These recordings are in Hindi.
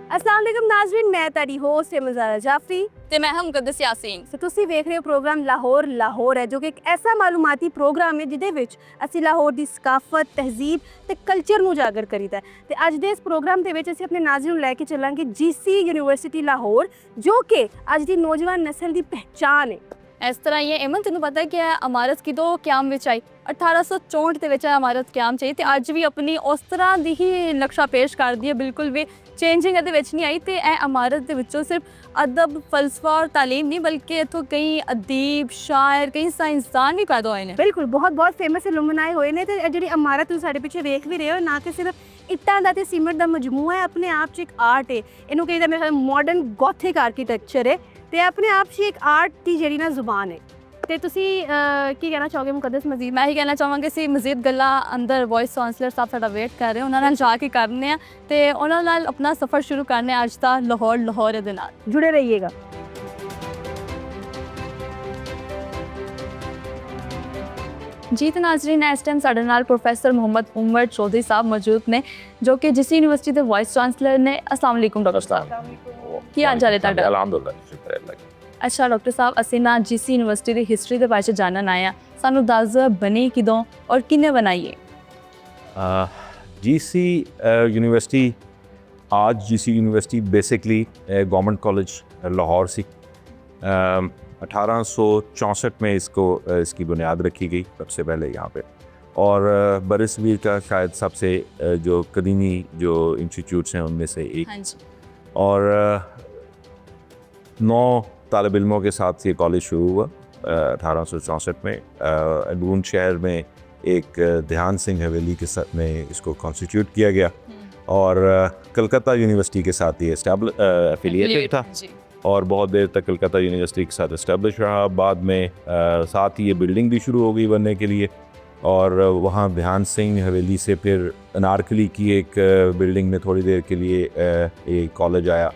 अस्सलाम वालेकुम नाज़रीन, मैं तारी होस्ट मज़ारा जाफरी ਤੇ ਮੈਂ ਹਾਂ ਮੁਕੱਦਸ ਯਾਸੀਨ। ਤੇ ਤੁਸੀਂ ਵੇਖ ਰਹੇ ਹੋ ਪ੍ਰੋਗਰਾਮ ਲਾਹੌਰ ਲਾਹੌਰ ਹੈ, ਜੋ ਕਿ ਇੱਕ ਐਸਾ ਮਾਲੂਮਾਤੀ ਪ੍ਰੋਗਰਾਮ ਹੈ ਜਿਹਦੇ ਵਿੱਚ ਅਸੀਂ ਲਾਹੌਰ ਦੀ ਸਕਾਫਤ, ਤਹਿਜ਼ੀਬ ਤੇ ਕਲਚਰ ਨੂੰ ਉਜਾਗਰ ਕਰੀਦਾ ਹੈ। ਤੇ ਅੱਜ ਦੇ ਇਸ ਪ੍ਰੋਗਰਾਮ ਦੇ ਵਿੱਚ ਅਸੀਂ ਆਪਣੇ ਨਾਜ਼ਰੀਨ ਨੂੰ ਲੈ ਕੇ ਚੱਲਾਂਗੇ ਜੀਸੀ ਯੂਨੀਵਰਸਿਟੀ ਲਾਹੌਰ, ਜੋ ਕਿ ਅੱਜ ਦੀ ਨੌਜਵਾਨ ਨਸਲ ਦੀ ਪਹਿਚਾਨ ਹੈ। ਇਸ ਤਰ੍ਹਾਂ ਹੀ ਇਮਨ ਤੈਨੂੰ ਪਤਾ ਕਿ ਇਹ ਇਮਾਰਤ ਕਿਦੋਂ ਕਿਆਮ ਵਿੱਚ ਆਈ? 1864 ਦੇ ਵਿੱਚ ਇਹ ਇਮਾਰਤ ਕਿਆਮ 'ਚ ਆਈ ਤੇ ਅੱਜ ਵੀ ਆਪਣੀ ਉਸ ਤਰ੍ਹਾਂ ਦੀ ਹੀ ਨਕਸ਼ਾ ਪੇਸ਼ ਕਰਦੀ ਹੈ, ਬਿਲਕੁਲ ਵੀ ਚੇਂਜਿੰਗ ਇਹਦੇ ਵਿੱਚ ਨਹੀਂ ਆਈ। ਤੇ ਇਹ ਇਮਾਰਤ ਦੇ ਵਿੱਚੋਂ ਸਿਰਫ ਅਦਬ, ਫਲਸਫਾ ਔਰ ਤਾਲੀਮ ਨਹੀਂ, ਬਲਕਿ ਇੱਥੋਂ ਕਈ ਅਦੀਬ, ਸ਼ਾਇਰ, ਕਈ ਸਾਇੰਸਦਾਨ ਵੀ ਪੈਦਾ ਹੋਏ ਨੇ। ਬਿਲਕੁਲ, ਬਹੁਤ ਫੇਮਸ ਇਲੂਮਨਾਈ ਆਏ ਹੋਏ ਨੇ। ਤੇ ਇਹ ਜਿਹੜੀ ਇਮਾਰਤ ਤੁਸੀਂ ਸਾਡੇ ਪਿੱਛੇ ਵੇਖ ਵੀ ਰਹੇ ਹੋ, ਨਾ ਕਿ ਸਿਰਫ ਇੱਟਾਂ ਦਾ ਤੇ ਸੀਮੈਂਟ ਦਾ ਮਜਮੂਆ ਹੈ, ਆਪਣੇ ਆਪ 'ਚ ਇੱਕ ਆਰਟ ਹੈ। ਇਹਨੂੰ ਕਹਿੰਦੇ ਮੇਰੇ ਮਾਡਰਨ ਗੋਥਿਕ ਆਰਕੀਟੈਕਚਰ ਹੈ ਤੇ ਆਪਣੇ ਆਪ 'ਚ ਇੱਕ ਆਰਟ ਦੀ ਜਿਹੜੀ ਨਾ ਜ਼ੁਬਾਨ ਹੈ। ਤੇ ਤੁਸੀਂ ਕੀ ਕਹਿਣਾ ਚਾਹੋਗੇ ਮੁਕੱਦਸ ਮਜ਼ੀਦ? ਮੈਂ ਹੀ ਕਹਿਣਾ ਚਾਹਾਂਗੀ ਸੀ ਮਜ਼ੀਦ ਗੱਲਾਂ ਅੰਦਰ ਵਾਇਸ ਚਾਂਸਲਰ ਸਾਹਿਬ ਸਾਡਾ ਵੇਟ ਕਰ ਰਹੇ, ਉਹਨਾਂ ਨਾਲ ਜਾ ਕੇ ਕਰਨੇ ਆ ਤੇ ਉਹਨਾਂ ਨਾਲ ਆਪਣਾ ਸਫ਼ਰ ਸ਼ੁਰੂ ਕਰਨੇ ਅੱਜ ਦਾ ਲਾਹੌਰ ਦੇ ਨਾਲ ਜੁੜੇ ਰਹੀਏਗਾ। ਜੀ ਤੇ ਨਾਜ਼ਰੀਨ, ਇਸ ਟਾਈਮ ਸਾਡੇ ਨਾਲ ਪ੍ਰੋਫੈਸਰ ਮੁਹੰਮਦ ਉਮਰ ਚੌਧਰੀ ਸਾਹਿਬ ਮੌਜੂਦ ਨੇ, ਜੋ ਕਿ ਜਿਸ ਯੂਨੀਵਰਸਿਟੀ ਦੇ ਵਾइस ਚਾਂਸਲਰ ਨੇ। अस्सलाम वालेकुम डॉक्टर साहब, ਕੀ ਹਾਲ ਚਾਲ ਹੈ ਤੁਹਾਡਾ? ਅਲਹਮਦੁਲਿਲਾ, ਸ਼ੁਕਰ ਅੱਲਾਹ। ਅੱਛਾ ਡਾਕਟਰ ਸਾਹਿਬ, ਅਸੀਂ ਨਾ ਜਿਸ ਯੂਨੀਵਰਸਿਟੀ ਦੀ ਹਿਸਟਰੀ ਦੇ ਬਾਰੇ 'ਚ ਜਾਣਨ ਆਏ ਹਾਂ। ਸਾਨੂੰ ਦੱਸ ਦਿਓ ਬਣੀ ਕਿਦੋਂ ਔਰ ਕਿੰਨੇ ਬਣਾਈ ਹੈ? जीसी यूनिवर्सिटी आज G C university basically government college Lahore सी 1864 में इसकी बुनियाद रखी गई सबसे पहले यहाँ पे। और बरसवीर का शायद सबसे जो कदीमी जो इंस्टीट्यूट्स हैं उनमें से एक। हाँ जी। और 9 तालिब इल्मों के साथ ये कॉलेज शुरू हुआ 1864 में। अनून शहर में एक ध्यान सिंह हवेली के साथ में इसको कॉन्स्टिट्यूट किया गया और कलकत्ता यूनिवर्सिटी के साथ ये एफिलिएटेड था जी। और बहुत देर तक कलकत्ता यूनिवर्सिटी के साथ इस्टेब्लिश रहा। बाद में साथ ही ये बिल्डिंग भी शुरू हो गई बनने के लिए और वहाँ ध्यान सिंह हवेली से फिर अनारकली की एक बिल्डिंग में थोड़ी देर के लिए एक कॉलेज आया।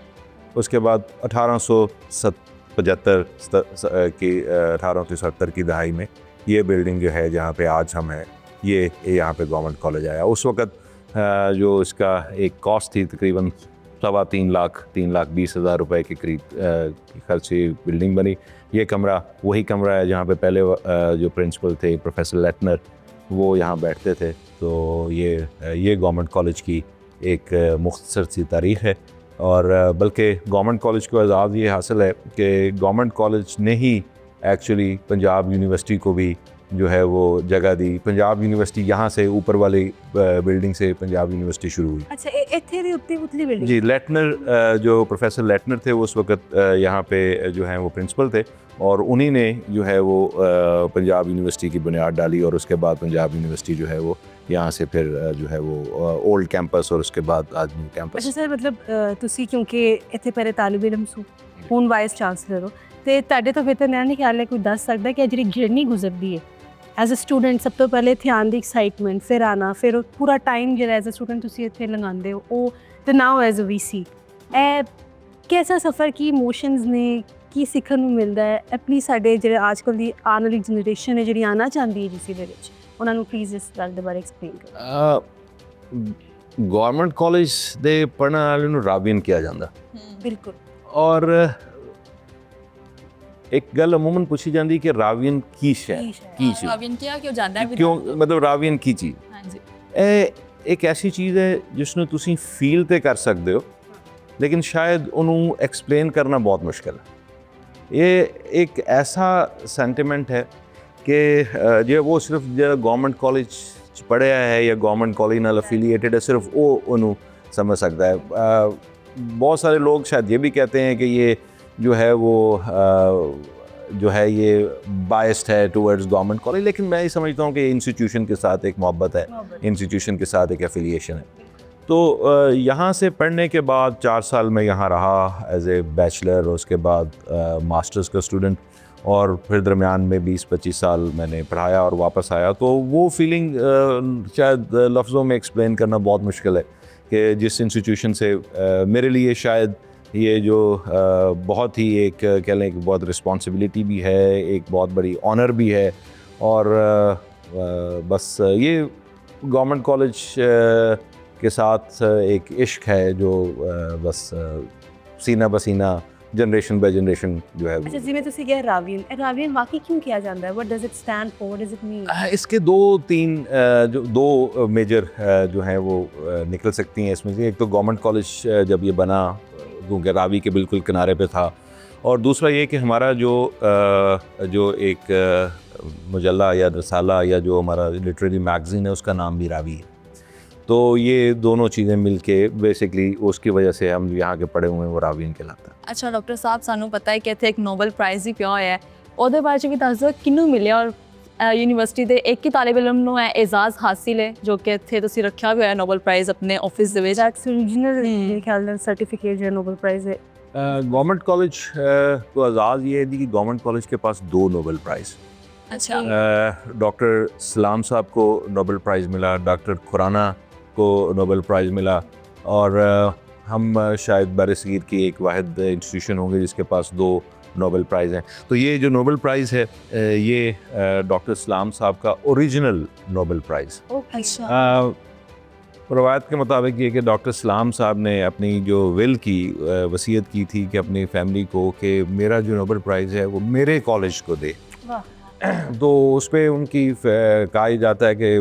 उसके बाद 1870 की दहाई में ये बिल्डिंग जो है जहाँ पे आज हम हैं, ये यहाँ पे गवर्नमेंट कॉलेज आया। उस वक़्त जो इसका एक कॉस्ट थी तकरीबन 3,20,000 रुपए के करीब खर्च से बिल्डिंग बनी। ये कमरा वही कमरा है जहाँ पे पहले जो प्रिंसिपल थे प्रोफेसर लेटनर, वो यहाँ बैठते थे। तो ये गवर्नमेंट कॉलेज की एक मुख्तसर सी तारीख़ है। और बल्कि गवर्नमेंट कॉलेज को एजाज़ ये हासिल है कि गवर्नमेंट कॉलेज ने ही एक्चुअली पंजाब यूनिवर्सिटी को भी जो है वो जगह दी। पंजाब यूनिवर्सिटी यहाँ से ऊपर वाली बिल्डिंग से पंजाब यूनिवर्सिटी शुरू हुई। अच्छा, इत्थे दी उतली बिल्डिंग जी, लेटनर जो प्रोफेसर लेटनर थे उस वक्त यहाँ पे जो है वो प्रिंसिपल थे और उन्हीं ने जो है वो पंजाब यूनिवर्सिटी की बुनियाद डाली। और उसके बाद पंजाब यूनिवर्सिटी जो है वो यहाँ से फिर जो है वो ओल्ड कैंपस और उसके बाद आज न्यू कैंपस। अच्छा सर, मतलब तुसी क्योंकि इत्थे पहले तालिब इल्म सो, हुण वाइस चांसलर हो, ਤੇ ਤੁਹਾਡੇ ਤੋਂ ਬਿਹਤਰ ਮੈਂ ਨਹੀਂ ਖਿਆਲ ਹੈ ਕੋਈ ਦੱਸ ਸਕਦਾ ਕਿ ਜਿਹੜੀ ਜਰਨੀ ਗੁਜ਼ਰਦੀ ਹੈ ਐਜ਼ ਅ ਸਟੂਡੈਂਟ। ਸਭ ਤੋਂ ਪਹਿਲੇ ਇੱਥੇ ਆਉਣ ਦੀ ਐਕਸਾਈਟਮੈਂਟ, ਫਿਰ ਆਉਣਾ, ਫਿਰ ਉਹ ਪੂਰਾ ਟਾਈਮ ਜਿਹੜਾ ਐਜ਼ ਅ ਸਟੂਡੈਂਟ ਤੁਸੀਂ ਇੱਥੇ ਲੰਘਾਉਂਦੇ ਹੋ, ਉਹ ਤੇ ਨਾਓ ਐਜ਼ ਅ ਵੀਸੀ, ਇਹ ਕਿਹਦਾ ਸਫ਼ਰ, ਕੀ ਇਮੋਸ਼ਨਸ ਨੇ, ਕੀ ਸਿੱਖਣ ਨੂੰ ਮਿਲਦਾ ਹੈ ਆਪਣੀ ਸਾਡੇ ਜਿਹੜੇ ਅੱਜ ਕੱਲ੍ਹ ਦੀ ਆਉਣ ਵਾਲੀ ਜਨਰੇਸ਼ਨ ਹੈ ਜਿਹੜੀ ਆਉਣਾ ਚਾਹੁੰਦੀ ਹੈ ਜਿਸ ਦੇ ਵਿੱਚ, ਉਹਨਾਂ ਨੂੰ ਪਲੀਜ਼ ਇਸ ਗੱਲ ਦੇ ਬਾਰੇ ਐਕਸਪਲੇਨ ਕਰੋ। ਗਵਰਨਮੈਂਟ ਕਾਲਜ ਦੇ ਪੜ੍ਹਨ ਵਾਲਿਆਂ ਨੂੰ ਰਾਵੀਅਨ ਕਿਹਾ ਜਾਂਦਾ। ਬਿਲਕੁਲ। ਔਰ एक गल अमूमन पूछी जाती कि रावियन की शै की चीज़, ਰਾਵੀਨ ਕਿਉਂ ਜਾਂਦਾ ਹੈ? क्यों मतलब रावियन की चीज़। हाँ जी। एक ऐसी चीज़ है जिसनों तुसी फील ते कर सकते हो लेकिन शायद उन्होंने एक्सप्लेन करना बहुत मुश्किल है। ये एक ऐसा सेंटिमेंट है कि जो वो सिर्फ जो गवर्नमेंट कॉलेज पढ़िया है या गवर्नमेंट कॉलेज नाल एफिलिएटेड है सिर्फ वो उन्होंने समझ सकता है। बहुत सारे लोग शायद ये भी कहते हैं कि ये जो है वो जो है ये बायस्ड है टुवर्ड्स गवर्नमेंट कॉलेज, लेकिन मैं ये समझता हूँ कि इंस्टीट्यूशन के साथ एक मोहब्बत है, इंस्टीट्यूशन के साथ एक एफिलिएशन है। तो यहाँ से पढ़ने के बाद 4 साल में यहाँ रहा एज ए बैचलर, उसके बाद मास्टर्स का स्टूडेंट, और फिर दरमियान में 20-25 साल मैंने पढ़ाया और वापस आया। तो वो फीलिंग शायद लफ्ज़ों में एक्सप्लेन करना बहुत मुश्किल है कि जिस इंस्टीट्यूशन से मेरे लिए शायद ये जो बहुत ही एक कह लें कि बहुत रिस्पॉन्सिबिलिटी भी है, एक बहुत बड़ी ऑनर भी है। और बस ये गवर्नमेंट कॉलेज के साथ एक इश्क है जो बस सीना बसीना जनरेशन बाय जनरेशन जो है अच्छा जिਵੇਂ ਤੁਸੀਂ ਕਿਹਾ ਰਾਵੀਨ ਵਾਕਈ ਕਿਉਂ ਕਿਹਾ ਜਾਂਦਾ ਹੈ? What does it stand for? What does it mean? इसके दो मेजर जो हैं वो निकल सकती हैं इसमें से। एक तो गवर्नमेंट कॉलेज जब ये बना क्योंकि रावी के बिल्कुल किनारे पे था, और दूसरा ये कि हमारा जो एक मुजल्ला या रसाला या जो हमारा लिटरेरी मैगज़ीन है उसका नाम भी रावी है। तो ये दोनों चीज़ें मिलके बेसिकली उसकी वजह से हम यहाँ के पढ़े हुए हैं वो रावीन कहलाता है। ਅੱਛਾ ਡਾਕਟਰ ਸਾਹਿਬ ਸਾਨੂੰ ਪਤਾ ਹੈ ਕਿ ਇੱਥੇ ਇੱਕ ਨੋਬਲ ਪ੍ਰਾਈਜ਼ ਵੀ ਪਿਆ ਹੋਇਆ ਹੈ, ਉਹਦੇ ਬਾਰੇ 'ਚ ਵੀ ਦੱਸ ਦਿਓ ਕਿਹਨੂੰ ਮਿਲਿਆ ਔਰ ਯੂਨੀਵਰਸਿਟੀ ਦੇ ਇੱਕ ਹੀ ਤਾਲਿਬ ਇਲਮ ਨੂੰ ਇਹ ਇਜ਼ਾਜ਼ ਹਾਸਿਲ ਹੈ ਜੋ ਕਿ ਇੱਥੇ ਤੁਸੀਂ ਰੱਖਿਆ ਵੀ ਹੋਇਆ ਨੋਬਲ ਪ੍ਰਾਈਜ਼ ਆਪਣੇ ਆਫਿਸ ਦੇ ਵਿੱਚ। दैट्स ओरिजिनल मेरे ख्याल में सर्टिफिकेट जो नोबेल प्राइज है। गवर्नमेंट कॉलेज को एजाज़ ये है कि गवर्नमेंट कॉलेज के पास 2 नोबेल प्राइज़। अच्छा डॉक्टर सलाम साहब को नोबेल प्राइज़ मिला, डॉक्टर खुराना को नोबेल प्राइज़ मिला, और हम शायद बरसगीर की एक वाहिद इंस्टीट्यूशन होंगे जिसके पास 2 नोबेल प्राइज़ हैं। तो ये जो नोबेल प्राइज़ है ये डॉक्टर सलाम साहब का ओरिजिनल नोबेल प्राइज़। अच्छा रवायत के मुताबिक ये कि डॉक्टर सलाम साहब ने अपनी जो विल की वसीयत की थी कि अपनी फैमिली को कि मेरा जो नोबेल प्राइज़ है वो मेरे कॉलेज को दे। तो उस पर उनकी कहा जाता है कि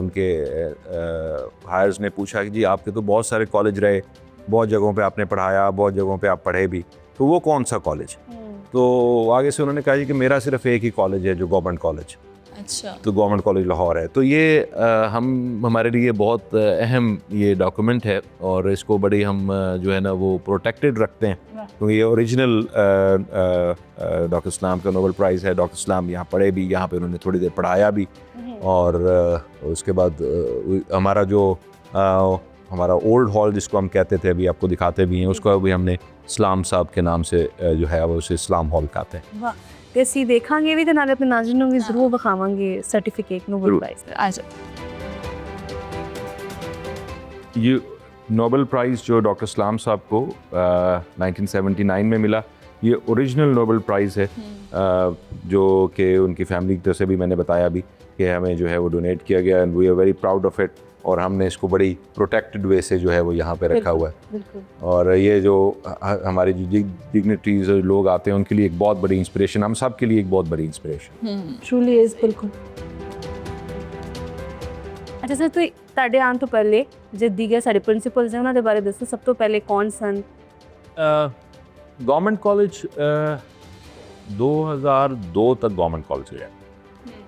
उनके हायर्स ने पूछा कि जी आपके तो बहुत सारे कॉलेज रहे, बहुत जगहों पे आपने पढ़ाया, बहुत जगहों पे आप पढ़े भी, तो वो कौन सा कॉलेज? तो आगे से उन्होंने कहा जी कि मेरा सिर्फ एक ही कॉलेज है जो गवर्नमेंट कॉलेज, अच्छा तो गवर्नमेंट कॉलेज लाहौर है। तो ये हमारे लिए बहुत अहम ये डॉक्यूमेंट है, और इसको बड़ी हम जो है ना वो प्रोटेक्टेड रखते हैं, क्योंकि ये ओरिजिनल डॉक्टर सलाम का नोबेल प्राइज़ है। डॉक्टर सलाम यहाँ पढ़े भी, यहाँ पे उन्होंने थोड़ी देर पढ़ाया भी, और उसके बाद हमारा ओल्ड हॉल जिसको हम कहते थे, अभी आपको दिखाते भी हैं, उसको भी हमने सलाम साहब के नाम से जो है वो उसे इस्लाम हॉल कहते हैं। वाह, ਤੇ ਅਸੀਂ ਦੇਖਾਂਗੇ ਵੀ ਤੇ ਨਾਲੇ ਆਪਣੇ ਨਾਜ਼ਰੀਨ ਨੂੰ ਵੀ ਜ਼ਰੂਰ ਵਿਖਾਵਾਂਗੇ ਸਰਟੀਫਿਕੇਟ ਨੋਬਲ ਪ੍ਰਾਈਜ਼ ਦਾ। अच्छा ये नोबेल प्राइज़ जो डॉक्टर सलाम साहब को 1979 में मिला, ये ओरिजिनल नोबेल प्राइज़ है, जो कि उनकी फैमिली की तरफ से भी मैंने बताया भी कि हमें जो है वो डोनेट किया गया, and we are very proud of it, और हमने इसको बड़ी प्रोटेक्टेड वे से जो है वो यहाँ पे रखा हुआ है। बिल्कुल। और ये जो हमारे जो डिग्निटरीज लोग आते हैं उनके लिए एक बहुत बड़ी इंस्पिरेशन, हम सब के लिए एक बहुत बड़ी इंस्पिरेशन। ट्रूली इज बिल्कुल। अच्छा सर, तो ਤੁਹਾਡੇ ਆਉਣ ਤੋਂ ਪਹਿਲੇ ਜੇ ਦੀਗਰ ਸਾਡੇ ਪ੍ਰਿੰਸੀਪਲਸ ਨੇ ਉਹਨਾਂ ਦੇ ਬਾਰੇ ਦੱਸੋ, ਸਭ ਤੋਂ ਪਹਿਲੇ ਕੌਣ ਸਨ? गवर्नमेंट कॉलेज 2002 तक गवर्नमेंट कॉलेज रहा,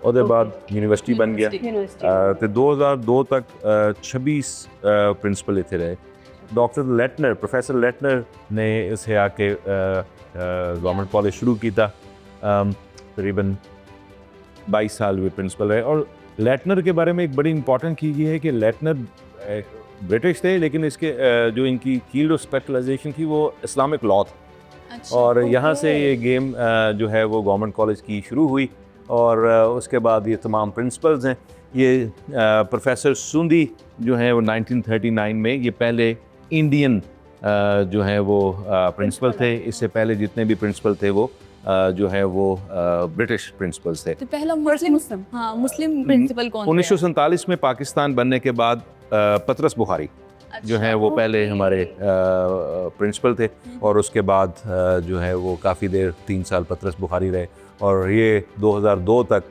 ਉਹਦੇ ਬਾਅਦ ਯੂਨੀਵਰਸਿਟੀ ਬਣ ਗਿਆ, ਤੇ 2002 ਤੱਕ 26 ਪ੍ਰਿੰਸੀਪਲ ਇੱਥੇ ਰਹੇ। ਡਾਕਟਰ ਲੈਟਨਰ, ਪ੍ਰੋਫੈਸਰ ਲੈਟਨਰ ਨੇ ਇਸੇ ਆ ਕੇ गवर्नमेंट कॉलेज शुरू किया, तकरीबन 22 साल वे प्रिंसिपल रहे। और लेटनर के बारे में एक बड़ी इंपॉर्टेंट चीज़ ये है कि लेटनर ब्रिटिश थे, लेकिन इसके जो इनकी फील्ड ऑफ स्पेशलाइजेशन थी वो इस्लामिक लॉ था, और यहाँ से ये गेम जो है वो गवर्नमेंट कॉलेज की शुरू हुई। और उसके बाद ये तमाम प्रिंसिपल्स हैं, ये प्रोफेसर सुंदी जो हैं वो 1939 में ये पहले इंडियन जो है वो प्रिंसिपल थे। इससे पहले जितने भी प्रिंसिपल थे वो जो है वो ब्रिटिश प्रिंसिपल्स थे। तो पहला मुस्लिम हाँ मुस्लिम प्रिंसिपल कौन? 1947 में पाकिस्तान बनने के बाद पतरस बुखारी जो हैं वो पहले हमारे प्रिंसिपल थे, और उसके बाद जो है वो काफ़ी देर 3 साल पतरस बुखारी रहे, और ये 2002 तक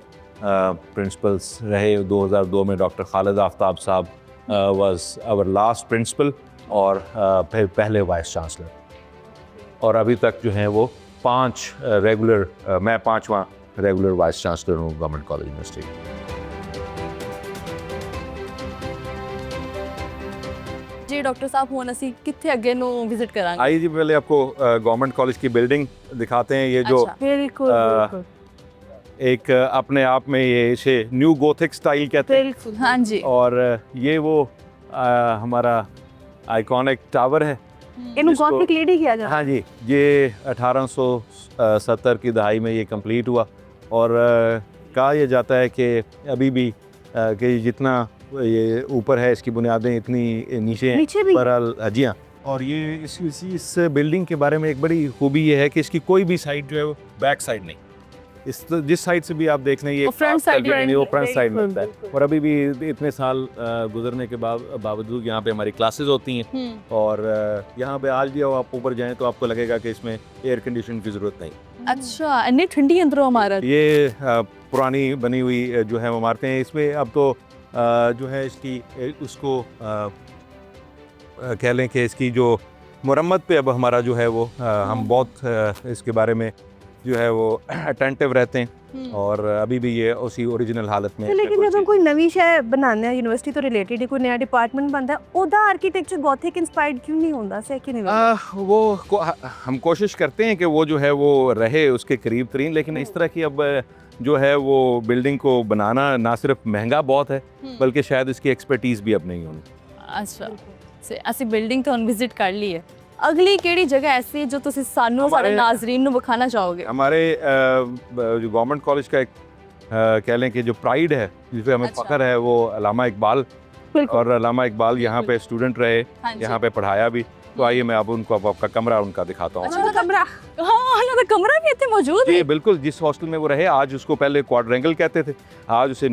प्रिंसिपल्स रहे। 2002 में डॉक्टर खालिद आफ्ताब साहब वाज आवर लास्ट प्रिंसिपल, और फिर पहले वाइस चांसलर, और अभी तक जो हैं वो 5 रेगुलर, मैं 5वां रेगुलर वाइस चांसलर हूँ गवर्नमेंट कॉलेज यूनिवर्सिटी। जी डॉक्टर साहब, ਹੁਣ ਅਸੀਂ कितने अगे ਨੂੰ विजिट करांगे? आइए जी, पहले आपको गवर्नमेंट कॉलेज की बिल्डिंग दिखाते हैं। ये जो अच्छा। बिल्कुल बिल्कुल एक अपने आप में ये इसे न्यू गोथिक स्टाइल कहते हैं, बिल्कुल। हाँ जी, और ये वो हमारा आइकॉनिक टावर है। इन्हों जिसको- गॉथिक लेडी किया जाता है। हाँ जी, ये 1870 की दहाई में ये कंप्लीट हुआ, और कहा यह जाता है कि अभी भी कि जितना ये ऊपर है इसकी बुनियादें इतनी नीचे हैं। नीचे भी? बहरहाल जी हाँ। और ये इस बिल्डिंग के बारे में एक बड़ी खूबी ये है कि इसकी कोई भी साइड जो है वो बैक साइड नहीं, जिस साइड से भी आप देख लें ये वो front side वो फ्रंट साइड बिल्कुल, मिलता है। बिल्कुल। और अभी भी इतने साल गुजरने के बावजूद यहाँ पे हमारी क्लासेस होती हैं और यहाँ पे आज भी आप ऊपर जाएं तो आपको लगेगा कि इसमें एयर कंडीशन की ज़रूरत नहीं। अच्छा, इतनी ठंडी अंदरों इमारत। ये पुरानी बनी हुई जो है इमारतें हैं, इसमें अब तो जो है इसकी उसको कह लें कि इसकी जो मुरम्मत पे अब हमारा जो है वो हम बहुत इसके बारे में जो है वो अटेंटिव रहते हैं और अभी भी ये उसी ओरिजिनल हालत में है। लेकिन कोई ਜਦੋਂ चीज़- ਕੋਈ ਨਵੀਂ ਸ਼ੈ ਬਣਾਉਂਦੇ ਆ ਯੂਨੀਵਰਸਿਟੀ ਤੋਂ ਰਿਲੇਟਡ ਕੋਈ ਨया डिपार्टमेंट बनता है ਉਹਦਾ आर्किटेक्चर गॉथिक इंस्पायर्ड क्यों नहीं होता से कि नहीं वो हम कोशिश करते हैं कि वो जो है वो रहे उसके करीब तरीन, लेकिन इस तरह की अब जो है वो बिल्डिंग को बनाना ना सिर्फ महंगा बहुत है बल्कि शायद इसकी एक्सपर्टीज़ भी अब नहीं होनी। ਅੱਛਾ ਸੇ ਅਸੀਂ ਬਿਲਡਿੰਗ ਤੋਂ ਵਿਜ਼ਿਟ ਕਰ ਲਈ ਹੈ। ਅਗਲੀ ਕਿਹੜੀ ਜਗ੍ਹਾ ਐਸੀ ਹੈ ਜੋ ਤੁਸੀਂ ਸਾਨੂੰ ਸਾਡੇ हमारे- ਨਾਜ਼ਰੀਨ ਨੂੰ ਵਿਖਾਣਾ ਚਾਹੋਗੇ? हमारे जो गवर्नमेंट कॉलेज का एक कह लें कि जो प्राइड है जिस पे हमें अच्छा। फ़ख्र है वो अल्लामा इकबाल, और अल्लामा इकबाल यहाँ पे स्टूडेंट रहे, हाँ जी। यहाँ पे पढ़ाया भी। तो आइए मैं अब उनको अब आपका कमरा उनका दिखाता हूँ। अच्छा कमरा ਹਾਂ ਉਹਨਾਂ ਦਾ ਕਮਰਾ ਵੀ ਇੱਥੇ ਮੌਜੂਦ जी ਹੈ। बिल्कुल, जिस हॉस्टल में वो रहे आज उसको पहले क्वाड्रेंगल कहते थे, आज उसे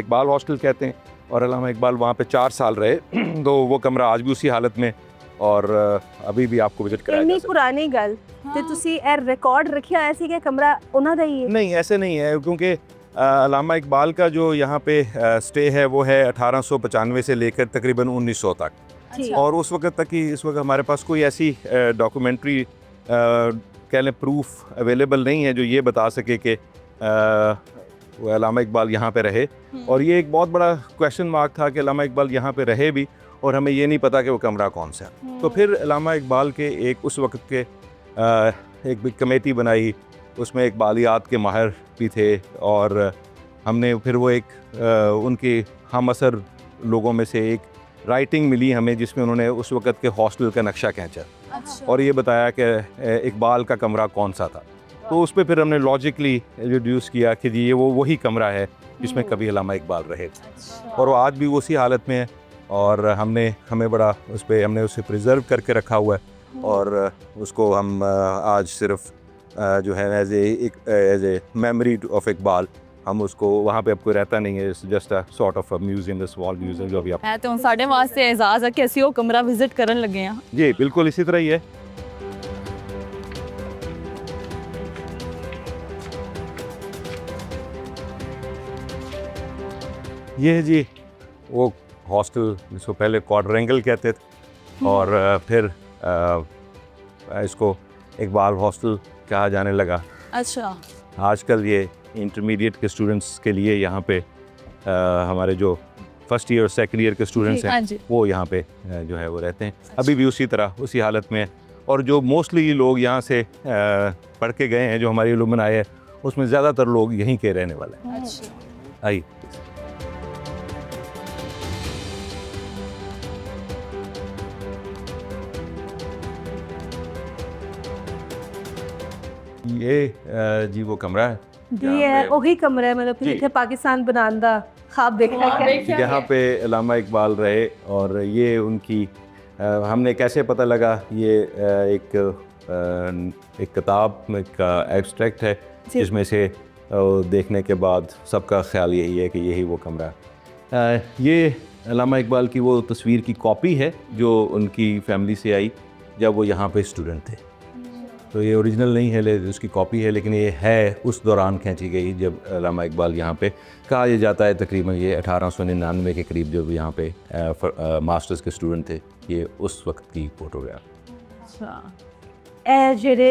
इकबाल हॉस्टल कहते हैं और अल्लामा इकबाल वहाँ पे 4 साल रहे तो वो कमरा आज भी उसी हालत में और अभी भी आपको विजिट कराया ਇੰਨੀ जा सकता ਪੁਰਾਣੀ ਗੱਲ ਤੇ ਤੁਸੀਂ ਇਹ ਰਿਕਾਰਡ ਰੱਖਿਆ ਹੋਇਆ ਸੀ ਕਿ ਕਮਰਾ ਉਹਨਾਂ ਦਾ ਹੀ है। ਹੈ नहीं ऐसे नहीं है क्योंकि अल्लामा इकबाल का जो यहाँ पे स्टे है वो है 1895 से लेकर तकरीबन 1900 तक, ठीक। और उस वक्त तक ही इस वक्त हमारे पास कोई ऐसी डॉक्यूमेंट्री कह लें प्रूफ अवेलेबल नहीं है जो ये बता सके कि वो अल्लामा इकबाल यहाँ पे रहे। और ये एक बहुत बड़ा क्वेश्चन मार्क था कि अल्लामा इकबाल यहाँ पे रहे भी और हमें ये नहीं पता कि वो कमरा कौन सा है। तो फिर अल्लामा इकबाल के एक उस वक्त के एक बिग कमेटी बनाई, उसमें एक बालियात के माहिर भी थे और हमने फिर वो एक उनके हम असर लोगों में से एक राइटिंग मिली हमें जिसमें उन्होंने उस वक्त के हॉस्टल का नक्शा खींचा और ये बताया कि इकबाल का कमरा कौन सा था। तो उस पर फिर हमने लॉजिकली रिड्यूस किया कि जी ये वो वही कमरा है जिसमें कभी अल्लामा इकबाल रहे थे और वो आज भी उसी हालत में है और हमें बड़ा उस पर हमने उसे प्रिजर्व करके रखा हुआ है और उसको हम आज सिर्फ जो है as a memory of Iqbal हम उसको वहाँ पे अब कोई रहता नहीं है, it's just a sort of a museum, the small museum जो अभी आप ਹੈ ਤੇ ਹੁਣ ਸਾਡੇ ਵਾਸਤੇ ਇਜਾਜ਼ ਹੈ ਕਿ ਅਸੀਂ ਉਹ ਕਮਰਾ ਵਿਜ਼ਿਟ ਕਰਨ ਲੱਗੇ ਹਾਂ। जी बिल्कुल इसी तरह ही है। ये है जी वो हॉस्टल जिसको पहले क्वाड्रेंगल कहते थे और फिर इसको इकबाल हॉस्टल कहा जाने लगा। अच्छा आजकल ये इंटरमीडिएट के स्टूडेंट्स के लिए यहाँ पे हमारे जो फर्स्ट ईयर और सेकंड ईयर के स्टूडेंट्स हाँ हैं जी। वो यहाँ पे जो है वो रहते हैं अभी भी उसी तरह उसी हालत में है। और जो मोस्टली लोग यहाँ से पढ़ के गए हैं जो हमारी अलुमनाई है उसमें ज़्यादातर लोग यहीं के रहने वाले हैं। अच्छा आइए ये जी वो कमरा है ਜੀ ਇਹ ਉਹੀ ਕਮਰਾ ਹੈ ਮਤਲਬ जी। ਜਿੱਥੇ ਪਾਕਿस्तान बनाने ਦਾ ख्वाब देखा है यहाँ पे अल्लामा इकबाल रहे और ये उनकी हमने कैसे पता लगा ये एक किताब का एब्स्ट्रैक्ट है जी। जिसमें से देखने के बाद सबका ख्याल यही है कि यही वो कमरा है। ये अल्लामा इकबाल की वो तस्वीर की कॉपी है जो उनकी फैमिली से आई जब वो यहाँ पे स्टूडेंट थे। तो ये ओरिजिनल नहीं है उसकी कॉपी है लेकिन ये है उस दौरान खींची गई जब अल्लामा इकबाल यहाँ पे कहा यह जाता है तकरीबन ये 1899 के करीब जब यहाँ पे मास्टर्स के स्टूडेंट थे ये उस वक्त की फ़ोटोग्राफ। अच्छा ਇਹ ਜਿਹੜੇ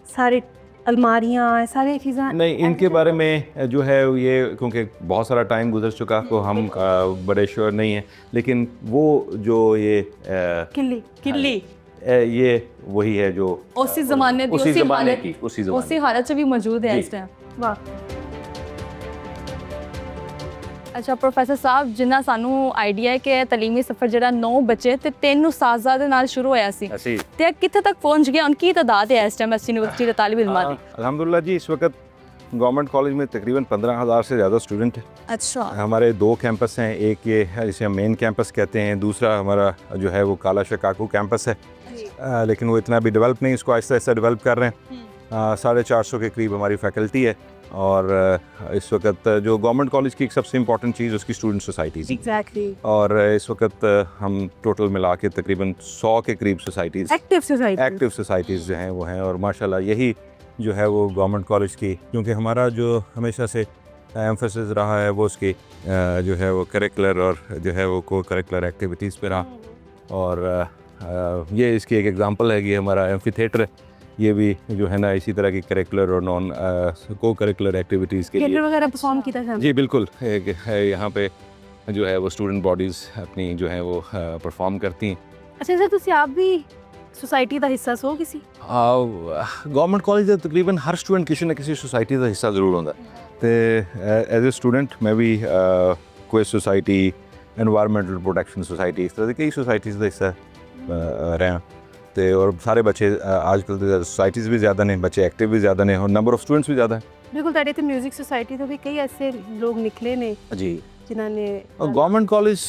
ਸਾਰੇ अलमारियां ਇਹ सारी चीज़ें नहीं इनके बारे में जो है ये क्योंकि बहुत सारा टाइम गुजर चुका तो हम बड़े श्योर नहीं हैं लेकिन वो जो ये किल्ली किल्ली ये वही है जो उसी ज़माने दी उसी ज़माने हालत की उसी उसी ज़माने हालत 'ਚ ਵੀ ਮੌਜੂਦ ਹੈ जी। ਇਸ ਟਾਈਮ। वाह ਅੱਛਾ ਪ੍ਰੋਫੈਸਰ ਸਾਹਿਬ ਜਿੰਨਾ ਸਾਨੂੰ ਆਈਡੀਆ ਹੈ ਕਿ ਇਹ ਤਾਲੀਮੀ ਸਫ਼ਰ ਜਿਹੜਾ 9 ਬੱਚੇ ਤੇ 3 ਉਸਤਾਜ਼ਾਂ ਦੇ ਨਾਲ ਸ਼ੁਰੂ ਹੋਇਆ ਸੀ ऐसे ही ਤੇ ਇਹ ਕਿੱਥੇ ਤੱਕ ਪਹੁੰਚ ਗਿਆ ਉਨਕੀ ਤਾਦਾਦ ਹੈ ਇਸ ਟਾइम ਐਸ यूनिवर्सिटी ਦੇ तालिब इल्मां ਦੀ? अल्हम्दुलिल्लाह जी इस वक्त गवर्नमेंट कॉलेज में तकरीबन 15,000 से ज़्यादा स्टूडेंट हैं। अच्छा हमारे 2 कैंपस हैं, एक ये है जिसे हम मेन कैंपस कहते हैं, दूसरा हमारा जो है वो काला शकाकू कैंपस है लेकिन वो इतना भी डेवलप नहीं, इसको आहिस्ता आहिस्ता डेवलप कर रहे हैं। 450 के करीब हमारी फैकल्टी है और इस वक्त जो गवर्नमेंट कॉलेज की एक सबसे इम्पॉर्टेंट चीज़ उसकी स्टूडेंट सोसाइटीज़ एग्जैक्टली और इस वक्त हम टोटल मिला के तकरीबन 100 के करीब societies active society active societies जो हैं वो हैं और माशाल्लाह यही जो है वो गवर्नमेंट कॉलेज की, क्योंकि हमारा जो हमेशा से एम्फेसिस रहा है वो उसकी जो है वो करिकुलर और जो है वो को करिकुलर एक्टिविटीज़ पे रहा। और ये इसकी एक एग्जांपल है कि हमारा एम्फी थिएटर ये भी जो है ना इसी तरह की करिकुलर और नॉन को करिकुलर एक्टिविटीज़ के थिएटर लिए वगैरह परफॉर्म किया था जी बिल्कुल है यहाँ पे जो है वो स्टूडेंट बॉडीज़ अपनी जो है वो परफॉर्म करती हैं। ਅੱਛਾ ਸਰ ਤੁਸੀਂ ਆਪ ਵੀ ਸੁਸਾਇਟੀ ਦਾ ਹਿੱਸਾ ਸੋ ਕਿਸੇ ਗਵਰਨਮੈਂਟ ਕਾਲਜ ਦੇ ਤਕਰੀਬਨ ਹਰ ਸਟੂਡੈਂਟ ਕਿਸੇ ਨਾ ਕਿਸੇ ਸੁਸਾਇਟੀ ਦਾ ਹਿੱਸਾ ਜ਼ਰੂਰ ਹੁੰਦਾ ਤੇ ਐਜ਼ ਅ ਸਟੂਡੈਂਟ ਮੈਂ ਵੀ ਕੋਈ ਸੁਸਾਇਟੀ एनवायरमेंटल प्रोटेक्शन सोसाइटी इस तरह की कई सोसाइटीज़ का हिस्सा रहे हैं तो और सारे बच्चे आजकल तो सोसाइटीज़ भी ज़्यादा ने, बच्चे एक्टिव भी ज़्यादा ने और नंबर ऑफ स्टूडेंट्स भी ज़्यादा है। ਬਿਲਕੁਲ ਤੁਹਾਡੇ ਤੇ 뮤직 ਸੁਸਾਇਟੀ ਤੋਂ ਵੀ ਕਈ ਐਸੇ ਲੋਕ ਨਿਕਲੇ ਨੇ जी ਜਿਨ੍ਹਾਂ ਨੇ और गवर्नमेंट कॉलेज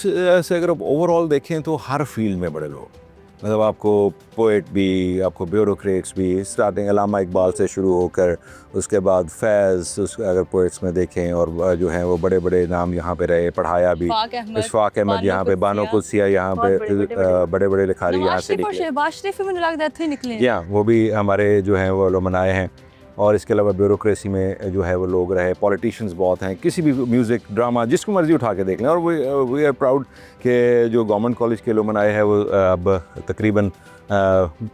से अगर ओवरऑल देखें तो हर फील्ड में बड़े लोग, मतलब आपको पोइट भी, आपको ब्यूरोक्रेट्स भी, स्टार्टिंग अल्लामा इकबाल से शुरू होकर उसके बाद फैज़, उस अगर पोइट्स में देखें और जो हैं वो बड़े बड़े नाम यहाँ पे रहे, पढ़ाया भी इशफाक अहमद यहाँ पे, बानो कुदसिया यहाँ पे, बड़े बड़े लिखारी यहाँ से निकले। शहबाज शरीफ भी मुझे लगता है थे निकले जी हाँ, वो भी हमारे जो हैं वो अलुमनाए हैं और इसके अलावा ब्यूरोक्रेसी में जो है वो लोग रहे, पॉलिटिशियंस बहुत हैं, किसी भी म्यूज़िक ड्रामा जिसको मर्ज़ी उठा के देख लें। और वी आर प्राउड कि जो गवर्नमेंट कॉलेज के अलुमनाए हैं वो अब तकरीबन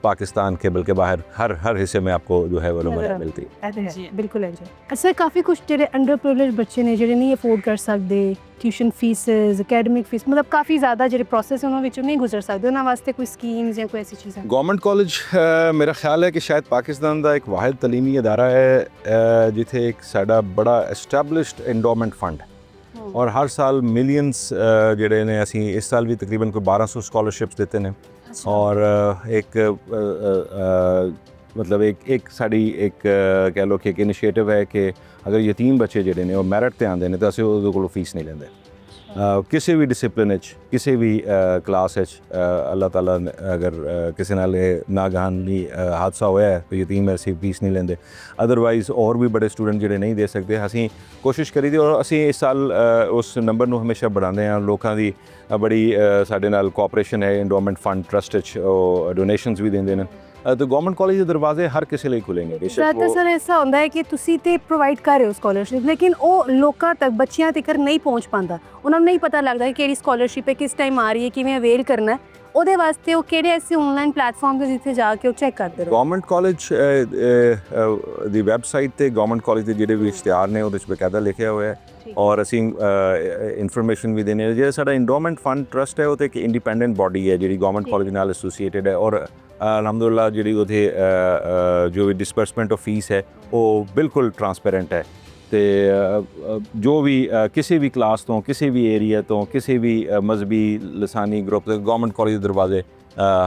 पाकिस्तान के बल्कि बाहर हर हिस्से में आपको जो है वो अलुमनाए मिलती है। ਇਹ ਤੇ ਜੀ। ਹੈ ਬਿਲਕੁਲ ਇੰਜ ਅਸਰ ਕਾਫੀ ਕੁਝ ਜਿਹੜੇ ਅੰਡਰ ਪ੍ਰਿਵਿਲੇਜ ਬੱਚੇ ਨੇ ਜਿਹੜੇ ਨਹੀਂ ਅਫੋਰਡ ਕਰ ਸਕਦੇ ਟਿਊਸ਼ਨ ਫੀਸਸ ਅਕੈਡਮਿਕ ਫੀਸ ਮਤਲਬ ਕਾਫੀ ਜ਼ਿਆਦਾ ਜਿਹੜੇ ਪ੍ਰੋਸੈਸ ਉਹਨਾਂ ਵਿੱਚੋਂ ਨਹੀਂ ਗੁਜ਼ਰ ਸਕਦੇ ਉਹਨਾਂ ਵਾਸਤੇ ਕੋਈ ਸਕੀਮਸ ਜਾਂ ਕੋਈ ਐਸੀ ਚੀਜ਼ਾਂ गवर्नमेंट कॉलेज मेरा ख्याल है कि शायद पाकिस्तान का एक वाहिद तलीमी अदारा है जिथे एक साडा बड़ा एस्टैबलिश्ड एंडोमेंट फंड और हर साल मिलियंस ਜਿਹੜੇ ਨੇ ਅਸੀਂ ਇਸ ਸਾਲ ਵੀ ਤਕਰੀਬਨ ਕੋਈ 1200 ਸਕਾਲਰਸ਼ਿਪਸ ਦਿੱਤੇ ਨੇ और एक मतलब एक साड़ी एक कह लो कि एक इनिशिएटिव है कि अगर यतीम बच्चे ਜਿਹੜੇ ਨੇ ਉਹ ਮੈਰਿਟ ਤੇ ਆਉਂਦੇ ਨੇ ਤਾਂ ਅਸੀਂ ਉਹਦੇ ਕੋਲੋਂ ਫੀਸ ਨਹੀਂ ਲੈਂਦੇ ਕਿਸੇ ਵੀ ਡਿਸਪਲਿਨ ਵਿੱਚ ਕਿਸੇ ਵੀ ਕਲਾਸ ਵਿੱਚ ਅੱਲਾਹ ਤਾਲਾ ਅਗਰ ਕਿਸੇ ਨਾਲ ਨਾਗਹਾਨੀ ਹਾਦਸਾ ਹੋਇਆ ਹੈ ਤਾਂ ਯਤੀਮ ਅਸੀਂ ਫੀਸ ਨਹੀਂ ਲੈਂਦੇ। ਅਦਰਵਾਈਜ਼ ਹੋਰ ਵੀ ਬੜੇ ਸਟੂਡੈਂਟ ਜਿਹੜੇ ਨਹੀਂ ਦੇ ਸਕਦੇ ਅਸੀਂ ਕੋਸ਼ਿਸ਼ ਕਰੀਦੀ ਔਰ ਅਸੀਂ ਇਸ ਸਾਲ ਉਸ ਨੰਬਰ ਨੂੰ ਹਮੇਸ਼ਾ ਵਧਾਉਂਦੇ ਹਾਂ। ਲੋਕਾਂ ਦੀ ਬੜੀ ਸਾਡੇ ਨਾਲ ਕੋਆਪਰੇਸ਼ਨ ਹੈ, ਐਂਡੋਮੈਂਟ ਫੰਡ ਟਰਸਟ ਵਿੱਚ ਉਹ ਡੋਨੇਸ਼ਨਸ ਵੀ ਦਿੰਦੇ ਨੇ तो गवर्नमेंट कॉलेज के दरवाजे हर किसी लिए खुलेंगे। ਜ਼ਿਆਦਾਤਰ ਸਰ ਐਸਾ ਹੁੰਦਾ ਹੈ ਕਿ ਤੁਸੀਂ ਤੇ ਪ੍ਰੋਵਾਈਡ ਕਰ ਰਹੇ ਹੋ ਸਕਾਲਰਸ਼ਿਪ ਲੇਕਿਨ ਉਹ ਲੋਕਾਂ ਤੱਕ ਬੱਚਿਆਂ ਤੱਕ ਨਹੀਂ ਪਹੁੰਚ ਪਾਉਂਦਾ, ਉਹਨਾਂ ਨੂੰ ਨਹੀਂ ਪਤਾ ਲੱਗਦਾ ਕਿ ਕਿਹੜੀ ਸਕਾਲਰਸ਼ਿਪ ਹੈ, ਕਿਸ ਟਾਈਮ ਆ ਰਹੀ ਹੈ, ਕਿਵੇਂ ਅਵੇਲ ਕਰਨਾ ਹੈ। ਉਹਦੇ ਵਾਸਤੇ ਉਹ ਕਿਹੜੇ ਐਸੇ ਆਨਲਾਈਨ ਪਲੇਟਫਾਰਮ ਤੇ ਜਿੱਥੇ ਜਾ ਕੇ ਉਹ ਚੈੱਕ ਕਰਦੇ ਰਹੋ। ਗਵਰਨਮੈਂਟ ਕਾਲਜ ਦੀ ਵੈਬਸਾਈਟ ਤੇ ਗਵਰਨਮੈਂਟ ਕਾਲਜ ਦੇ ਜਿਹੜੇ ਵੀ ਇਸ਼ਤਿਹਾਰ ਨੇ ਉਹਦੇ 'ਚ ਬਕਾਇਦਾ ਲਿਖਿਆ ਹੋਇਆ ਹੈ ਔਰ ਅਸੀਂ ਇਨਫੋਰਮੇਸ਼ਨ ਵੀ ਦਿੰਦੇ ਹਾਂ। ਜਿਹੜਾ ਸਾਡਾ ਇੰਡੋਮੈਂਟ ਫੰਡ ਟਰਸਟ ਹੈ ਉਹ ਤੇ ਇੱਕ ਇੰਡੀਪੈਂਡੈਂਟ ਬਾਡੀ ਹੈ ਜਿਹੜੀ ਗਵਰਨਮੈਂਟ ਕਾਲਜ ਨਾਲ ਐਸੋਸੀਏਟਡ ਹੈ ਔਰ अलहमदुलिल्लाह ਜਿਹੜੀ ਉਹਦੇ ਜੋ ਵੀ ਡਿਸਬਰਸਮੈਂਟ ਆਫ ਫੀਸ ਹੈ ਉਹ ਬਿਲਕੁਲ ਟਰਾਂਸਪੇਰੈਂਟ ਹੈ ਤੇ ਜੋ ਵੀ ਕਿਸੇ ਵੀ ਕਲਾਸ ਤੋਂ, ਕਿਸੇ ਵੀ ਏਰੀਆ ਤੋਂ, ਕਿਸੇ ਵੀ ਮਜ਼ਹਬੀ ਲਸਾਨੀ ਗਰੁੱਪ ਦੇ ਗਵਰਨਮੈਂਟ ਕਾਲਜ ਦੇ ਦਰਵਾਜ਼ੇ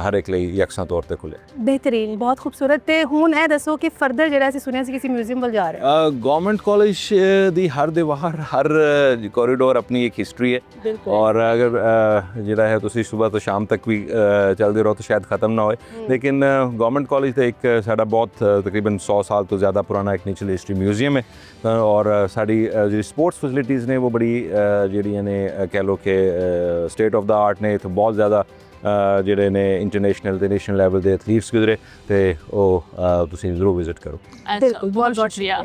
ਹਰ ਇੱਕ ਲਈ ਯਕਸਾਂ ਤੌਰ ਤੇ ਖੁੱਲੇ। ਬਿਹਤਰੀਨ, ਬਹੁਤ ਖੂਬਸੂਰਤ। ਤੇ ਹੁਣ ਇਹ ਦੱਸੋ ਕਿ ਫਰਦਰ ਜਿਹੜਾ ਅਸੀਂ ਸੁਣਿਆ ਸੀ ਕਿਸੇ ਮਿਊਜ਼ੀਅਮ ਵੱਲ ਜਾ ਰਹੇ ਗਵਰਨਮੈਂਟ ਕਾਲਜ ਦੀ ਹਰ ਦੀਵਾਰ ਹਰ ਕੋਰੀਡੋਰ ਆਪਣੀ ਇੱਕ ਹਿਸਟਰੀ ਹੈ ਔਰ ਅਗਰ ਜਿਹੜਾ ਹੈ ਤੁਸੀਂ ਸਵੇਰ ਤੋਂ ਸ਼ਾਮ ਤੱਕ ਵੀ ਚੱਲਦੇ ਰਹੋ ਤਾਂ ਸ਼ਾਇਦ ਖਤਮ ਨਾ ਹੋਏ। ਲੇਕਿਨ ਗਵਰਨਮੈਂਟ ਕਾਲਜ ਦਾ ਇੱਕ ਸਾਡਾ ਬਹੁਤ ਤਕਰੀਬਨ 100 ਸਾਲ ਤੋਂ ਜ਼ਿਆਦਾ ਪੁਰਾਣਾ ਇੱਕ ਨੈਚੁਰਲ ਹਿਸਟਰੀ ਮਿਊਜ਼ੀਅਮ ਹੈ ਔਰ ਸਾਡੀ ਜਿਹੜੀ ਸਪੋਰਟਸ ਫੈਸਿਲਿਟੀਜ਼ ਨੇ ਉਹ ਬੜੀ ਜਿਹੜੀਆਂ ਨੇ ਕਹਿ ਲਓ ਕਿ ਸਟੇਟ ਆਫ ਦਾ ਆਰਟ ਨੇ। ਇੱਥੇ ਬਹੁਤ ਜ਼ਿਆਦਾ ਜਿਹੜੇ ਨੇ ਇੰਟਰਨੈਸ਼ਨਲ ਤੇ ਨੈਸ਼ਨਲ ਲੈਵਲ ਦੇ ਐਥਲੀਟਸ ਗੁਜ਼ਰੇ ਤੇ ਉਹ ਤੁਸੀਂ ਜ਼ਰੂਰ ਵਿਜ਼ਿਟ ਕਰੋ। ਬਿਲਕੁਲ, ਬਹੁਤ ਬਹੁਤ शुक्रिया।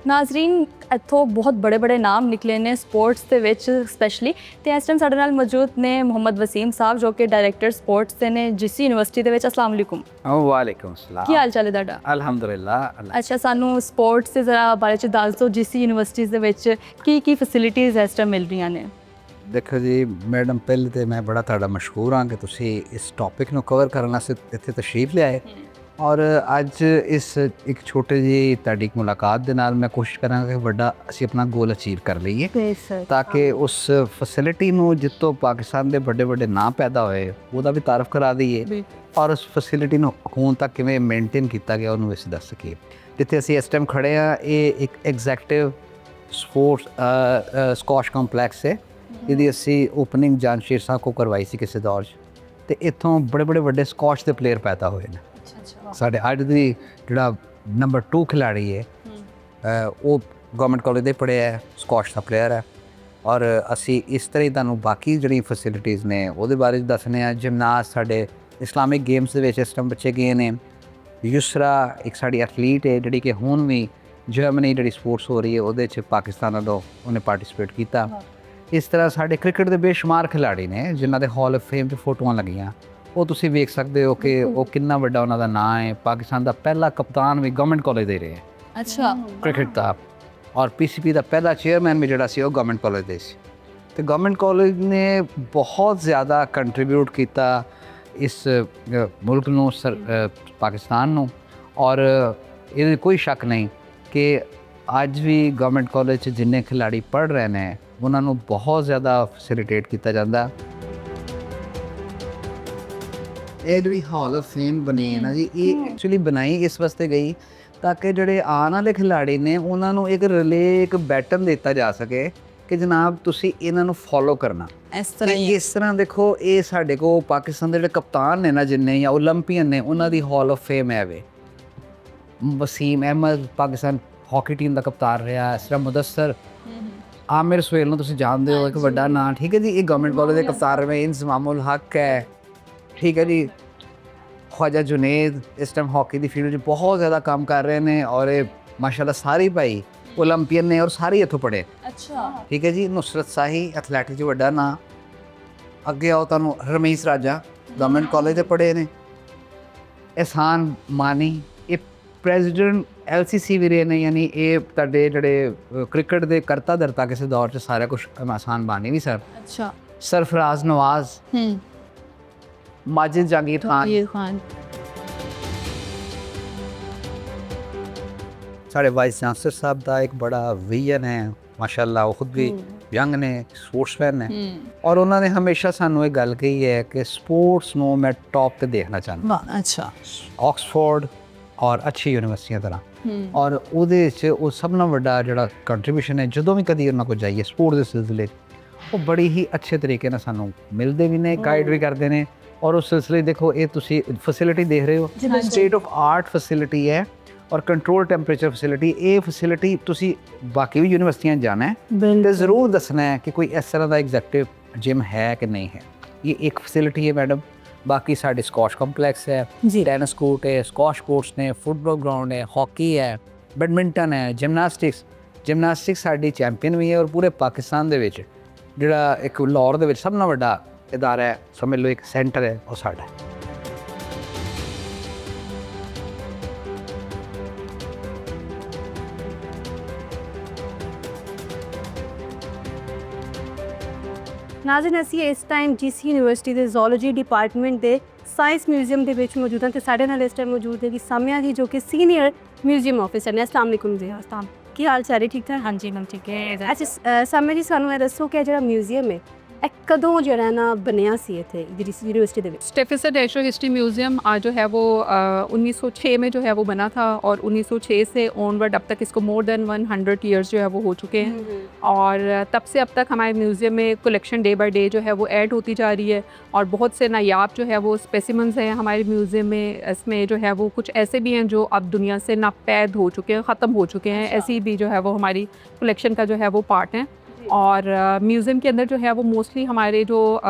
ਨਾਜ਼ਰੀਨ ਇੱਥੋਂ ਬਹੁਤ ਬੜੇ ਬੜੇ ਨਾਮ ਨਿਕਲੇ ਨੇ ਸਪੋਰਟਸ ਦੇ ਵਿੱਚ ਸਪੈਸ਼ਲੀ ਤੇ ਇਸ ਟਾਈਮ ਸਾਡੇ ਨਾਲ ਮੌਜੂਦ ਨੇ ਮੁਹੰਮਦ ਵਸੀਮ ਸਾਹਿਬ ਜੋ ਕਿ ਡਾਇਰੈਕਟਰ ਸਪੋਰਟਸ ਦੇ ਨੇ ਜੀਸੀ ਯੂਨੀਵਰਸਿਟੀ ਦੇ ਵਿੱਚ। ਅਸਲਾਮ ਅਲੈਕੁਮ। ਵਾਲੇਕੁਮ ਸਲਾਮ। ਕੀ ਹਾਲ ਚਾਲ ਹੈ ਤੁਹਾਡਾ? ਅਲਹਮਦੁਲਿਲਾ। ਅੱਛਾ, ਸਾਨੂੰ ਸਪੋਰਟਸ ਦੇ ਜ਼ਰਾ ਬਾਰੇ ਚ ਦੱਸ ਦਿਓ। ਜੀਸੀ ਯੂਨੀਵਰਸਿਟੀ ਦੇ ਵਿੱਚ ਕੀ ਫੈਸਿਲਿਟੀਜ਼ ਇਸ ਟਾਈਮ ਮਿਲ ਰਹੀਆਂ ਨੇ? ਦੇਖੋ ਜੀ ਮੈਡਮ, ਪਹਿਲੇ ਤੇ ਮੈਂ ਬੜਾ ਤੁਹਾਡਾ ਮਸ਼ਕੂਰ ਹਾਂ ਕਿ ਤੁਸੀਂ ਇਸ ਟੌਪਿਕ ਨੂੰ ਕਵਰ ਕਰਨ ਵਾਸਤੇ ਇੱਥੇ ਤਸ਼ਰੀਫ ਲਿਆਏ ਔਰ ਅੱਜ ਇਸ ਇੱਕ ਛੋਟੇ ਜਿਹੀ ਤੁਹਾਡੀ ਮੁਲਾਕਾਤ ਦੇ ਨਾਲ ਮੈਂ ਕੋਸ਼ਿਸ਼ ਕਰਾਂਗਾ ਕਿ ਵੱਡਾ ਅਸੀਂ ਆਪਣਾ ਗੋਲ ਅਚੀਵ ਕਰ ਲਈਏ ਤਾਂ ਕਿ ਉਸ ਫੈਸਿਲਿਟੀ ਨੂੰ ਜਿੱਤੋਂ ਪਾਕਿਸਤਾਨ ਦੇ ਵੱਡੇ ਵੱਡੇ ਨਾਂ ਪੈਦਾ ਹੋਏ ਉਹਦਾ ਵੀ ਤਾਰਫ ਕਰਾ ਦਈਏ ਔਰ ਉਸ ਫੈਸਿਲਿਟੀ ਨੂੰ ਹੁਣ ਤੱਕ ਕਿਵੇਂ ਮੇਨਟੇਨ ਕੀਤਾ ਗਿਆ ਉਹਨੂੰ ਅਸੀਂ ਦੱਸ ਸਕੀਏ। ਜਿੱਥੇ ਅਸੀਂ ਇਸ ਟਾਈਮ ਖੜੇ ਆ ਇਹ ਇੱਕ ਐਗਜ਼ੈਕਟਿਵ ਸਪੋਰਟਸ ਸਕੌਸ਼ ਕੰਪਲੈਕਸ ਹੈ ਜਿਹਦੀ ਅਸੀਂ ਓਪਨਿੰਗ ਜਾਨਸ਼ੀਰ ਸਾਹਿਬ ਕੋ ਕਰਵਾਈ ਸੀ ਕਿਸੇ ਦੌਰ 'ਚ ਤੇ ਇੱਥੋਂ ਬੜੇ ਬੜੇ ਵੱਡੇ ਸਕੌਚ ਦੇ ਪਲੇਅਰ ਪੈਦਾ ਹੋਏ ਨੇ। ਸਾਡੇ ਅੱਜ ਦੀ ਜਿਹੜਾ ਨੰਬਰ 2 ਖਿਲਾੜੀ ਹੈ ਉਹ ਗਵਰਨਮੈਂਟ ਕਾਲਜ ਦੇ ਪੜ੍ਹਿਆ ਹੈ, ਸਕੌਚ ਦਾ ਪਲੇਅਰ ਹੈ। ਔਰ ਅਸੀਂ ਇਸ ਤਰ੍ਹਾਂ ਹੀ ਤੁਹਾਨੂੰ ਬਾਕੀ ਜਿਹੜੀ ਫੈਸਿਲਿਟੀਜ਼ ਨੇ ਉਹਦੇ ਬਾਰੇ ਦੱਸਣੇ ਆ। ਜਿਮਨਾਸਟ ਸਾਡੇ ਇਸਲਾਮਿਕ ਗੇਮਸ ਦੇ ਵਿੱਚ ਇਸ ਟਾਈਮ ਬੱਚੇ ਗਏ ਨੇ। ਯੁਸਰਾ ਇੱਕ ਸਾਡੀ ਐਥਲੀਟ ਹੈ ਜਿਹੜੀ ਕਿ ਹੁਣ ਵੀ ਜਰਮਨੀ ਜਿਹੜੀ ਸਪੋਰਟਸ ਹੋ ਰਹੀ ਹੈ ਉਹਦੇ 'ਚ ਪਾਕਿਸਤਾਨ ਵੱਲੋਂ ਉਹਨੇ ਪਾਰਟਿਸਿਪੇਟ ਕੀਤਾ। ਇਸ ਤਰ੍ਹਾਂ ਸਾਡੇ ਕ੍ਰਿਕਟ ਦੇ ਬੇਸ਼ੁਮਾਰ ਖਿਡਾਰੀ ਨੇ ਜਿਨ੍ਹਾਂ ਦੇ ਹਾਲ ਆਫ ਫੇਮ 'ਚ ਫੋਟੋਆਂ ਲੱਗੀਆਂ, ਉਹ ਤੁਸੀਂ ਵੇਖ ਸਕਦੇ ਹੋ ਕਿ ਉਹ ਕਿੰਨਾ ਵੱਡਾ ਉਹਨਾਂ ਦਾ ਨਾਂ ਹੈ। ਪਾਕਿਸਤਾਨ ਦਾ ਪਹਿਲਾ ਕਪਤਾਨ ਵੀ ਗਵਰਨਮੈਂਟ ਕਾਲਜ ਦੇ ਰਿਹਾ ਅੱਛਾ ਕ੍ਰਿਕਟ ਦਾ, ਔਰ ਪੀਸੀਪੀ ਦਾ ਪਹਿਲਾ ਚੇਅਰਮੈਨ ਵੀ ਜਿਹੜਾ ਸੀ ਉਹ ਗਵਰਨਮੈਂਟ ਕਾਲਜ ਦੇ ਸੀ। ਤੇ ਗਵਰਨਮੈਂਟ ਕਾਲਜ ਨੇ ਬਹੁਤ ਜ਼ਿਆਦਾ ਕੰਟਰੀਬਿਊਟ ਕੀਤਾ ਇਸ ਮੁਲਕ ਨੂੰ ਪਾਕਿਸਤਾਨ ਨੂੰ। ਔਰ ਇਹਦੇ ਕੋਈ ਸ਼ੱਕ ਨਹੀਂ ਕਿ ਅੱਜ ਵੀ ਗਵਰਨਮੈਂਟ ਕਾਲਜ 'ਚ ਜਿੰਨੇ ਖਿਡਾਰੀ ਪੜ੍ਹ ਰਹੇ ਨੇ ਉਹਨਾਂ ਨੂੰ ਬਹੁਤ ਜ਼ਿਆਦਾ ਫੈਸਿਲਿਟੇਟ ਕੀਤਾ ਜਾਂਦਾ। ਇਹ ਜਿਹੜੀ ਹਾਲ ਆਫ ਫੇਮ ਬਣੀ ਹੈ ਨਾ ਜੀ, ਇਹ ਐਕਚੁਅਲੀ ਬਣਾਈ ਇਸ ਵਾਸਤੇ ਗਈ ਤਾਂ ਕਿ ਜਿਹੜੇ ਆਉਣ ਵਾਲੇ ਖਿਡਾਰੀ ਨੇ ਉਹਨਾਂ ਨੂੰ ਇੱਕ ਰਿਲੇ, ਇੱਕ ਬੈਟਨ ਦਿੱਤਾ ਜਾ ਸਕੇ ਕਿ ਜਨਾਬ ਤੁਸੀਂ ਇਹਨਾਂ ਨੂੰ ਫੋਲੋ ਕਰਨਾ। ਇਸ ਤਰ੍ਹਾਂ ਹੀ ਇਸ ਤਰ੍ਹਾਂ ਦੇਖੋ, ਇਹ ਸਾਡੇ ਕੋਲ ਪਾਕਿਸਤਾਨ ਦੇ ਜਿਹੜੇ ਕਪਤਾਨ ਨੇ ਨਾ ਜਿੰਨੇ ਜਾਂ ਓਲੰਪੀਅਨ ਨੇ ਉਹਨਾਂ ਦੀ ਹਾਲ ਆਫ ਫੇਮ ਹੈ ਵੇ। ਵਸੀਮ ਅਹਿਮਦ ਪਾਕਿਸਤਾਨ ਹਾਕੀ ਟੀਮ ਦਾ ਕਪਤਾਨ ਰਿਹਾ, ਇਸ ਤਰ੍ਹਾਂ ਮੁਦੱਸਰ ਆਮਿਰ ਸੁਹੇਲ ਨੂੰ ਤੁਸੀਂ ਜਾਣਦੇ ਹੋ, ਇੱਕ ਵੱਡਾ ਨਾਂ, ਠੀਕ ਹੈ ਜੀ। ਇਹ ਗਵਰਨਮੈਂਟ ਕਾਲਜ ਦੇ ਕਪਤਾਨ ਰਹੇ। ਇੰਜ਼ਮਾਮੁਲ ਹੱਕ ਹੈ, ਠੀਕ ਹੈ ਜੀ। ख्वाजा जुनेद इस टाइम हॉकी की फील्ड में बहुत ज़्यादा काम कर रहे हैं और ये माशाल्लाह सारे भाई ओलंपियन ने और सारे इतों पढ़े। अच्छा ठीक है जी। नुसरत शाही एथलैटिक च वड्डा नां। अगे आओ तुहानूं रमेश राजा गवर्नमेंट कॉलेज से पढ़े ने। एहसान मानी ये प्रेजिडेंट LCC भी रहे ने, यानी ये तुहाडे जिहड़े क्रिकेट के करता धरता किसी दौर च सारा कुछ एहसान मानी भी सर। अच्छा सरफराज नवाज, माजिद जहांगीर खान, साढ़े वाइस चांसलर साहब का एक बड़ा विजन है माशाल्लाह। वो खुद भी यंग ने, स्पोर्ट्समैन ने, और उन्होंने हमेशा सानू एक गल कही है कि स्पोर्ट्स नो मैं टॉप पे देखना चाहता। अच्छा ऑक्सफोर्ड और अच्छी यूनिवर्सिटियां तरह और ਉਹਦੇ 'ਚ ਉਹ ਸਭ ਨਾਲੋਂ ਵੱਡਾ ਜਿਹੜਾ ਕੰਟਰੀਬਿਊਸ਼ਨ ਹੈ ਜਦੋਂ ਵੀ ਕਦੀ ਉਹਨਾਂ ਕੋਲ ਜਾਈਏ ਸਪੋਰਟ ਦੇ ਸਿਲਸਿਲੇ 'ਚ, ਉਹ ਬੜੀ ਹੀ ਅੱਛੇ ਤਰੀਕੇ ਨਾਲ ਸਾਨੂੰ ਮਿਲਦੇ ਵੀ ਨੇ, ਗਾਈਡ ਵੀ ਕਰਦੇ ਨੇ। और उस सिलसिले देखो ये तुसी फैसिलिटी देख रहे हो, स्टेट ऑफ आर्ट फैसिलिटी है और कंट्रोल टेंपरेचर फैसिलिटी। ये फैसिलिटी तुसी बाकी भी यूनिवर्सिटियां जाना है तो ज़रूर दसना है कि कोई इस तरह का एग्जैक्टिव जिम है कि नहीं है। ये एक फैसिलिटी है मैडम। बाकी साढ़े स्कॉश कॉम्पलैक्स है, टेनिस कोर्ट है, स्कॉश कोर्ट्स ने, फुटबॉल ग्राउंड है, हॉकी है, बैडमिंटन है, जिमनास्टिक्स साड़ी चैंपियन भी है। और पूरे पाकिस्तान दे विच जिहड़ा एक लाहौर दे विच सब नालों वड्डा इदारा है, समझ लो एक सेंटर है, वो साडा है। नाज़रीन ਅਸੀਂ ਇਸ ਟਾਈਮ GC ਯੂਨੀਵਰਸਿਟੀ ਦੇ ਜ਼ੂਲॉजी ਡਿਪਾਰਟਮੈਂਟ ਦੇ ਸਾਇੰਸ ਮਿਊਜ਼ੀਅਮ ਦੇ ਵਿੱਚ ਮੌਜੂਦ ਹਾਂ ਤੇ ਸਾਡੇ ਨਾਲ ਇਸ ਟਾਈਮ ਮੌਜੂਦ ਹੈ ਜੀ ਸਾਮਿਆ ਜੀ ਜੋ ਕਿ ਸੀਨੀਅਰ ਮਿਊਜ਼ੀਅਮ ਆਫਿਸਰ ਨੇ। अस्सलाम वालेकुम जी। अस्सलाम, ਕੀ ਹਾਲ ਚਾਲ ਹੈ? ਠੀਕ ਠਾਕ? हाँ जी मैम ठीक है। ਅੱਛਾ ਸਾਮਿਆ ਜੀ ਸਾਨੂੰ ਇਹ ਦੱਸੋ ਕਿ ਜਿਹੜਾ ਮਿਊਜ਼ੀਅਮ ਹੈ ਇਹ ਕਦੋਂ ਜਿਹੜਾ ਨਾ ਬਣਿਆ ਸੀ ਇੱਥੇ यूनिवर्सिटी ਦੇ ਵਿੱਚ? स्टेफिसर नेचुरल हिस्ट्री म्यूज़ियम आज जो है वो 1906 में जो है वो बना था और 1906 से ऑनवर्ड अब तक इसको मोर देन 100 ईयर्स जो है वो हो चुके हैं। और तब से अब तक हमारे म्यूज़ियम में कलेक्शन डे बाय डे जो है वो ऐड होती जा रही है और बहुत से नायाब जो है वो स्पेसिमन्स हैं हमारे म्यूज़ियम में। इसमें जो है वो कुछ ऐसे भी हैं जो अब दुनिया से नापैद हो चुके हैं, ख़त्म हो चुके हैं। ऐसी भी जो है वो हमारी कलेक्शन का जो है वो पार्ट हैं। और म्यूज़ियम के अंदर जो है वो मोस्टली हमारे जो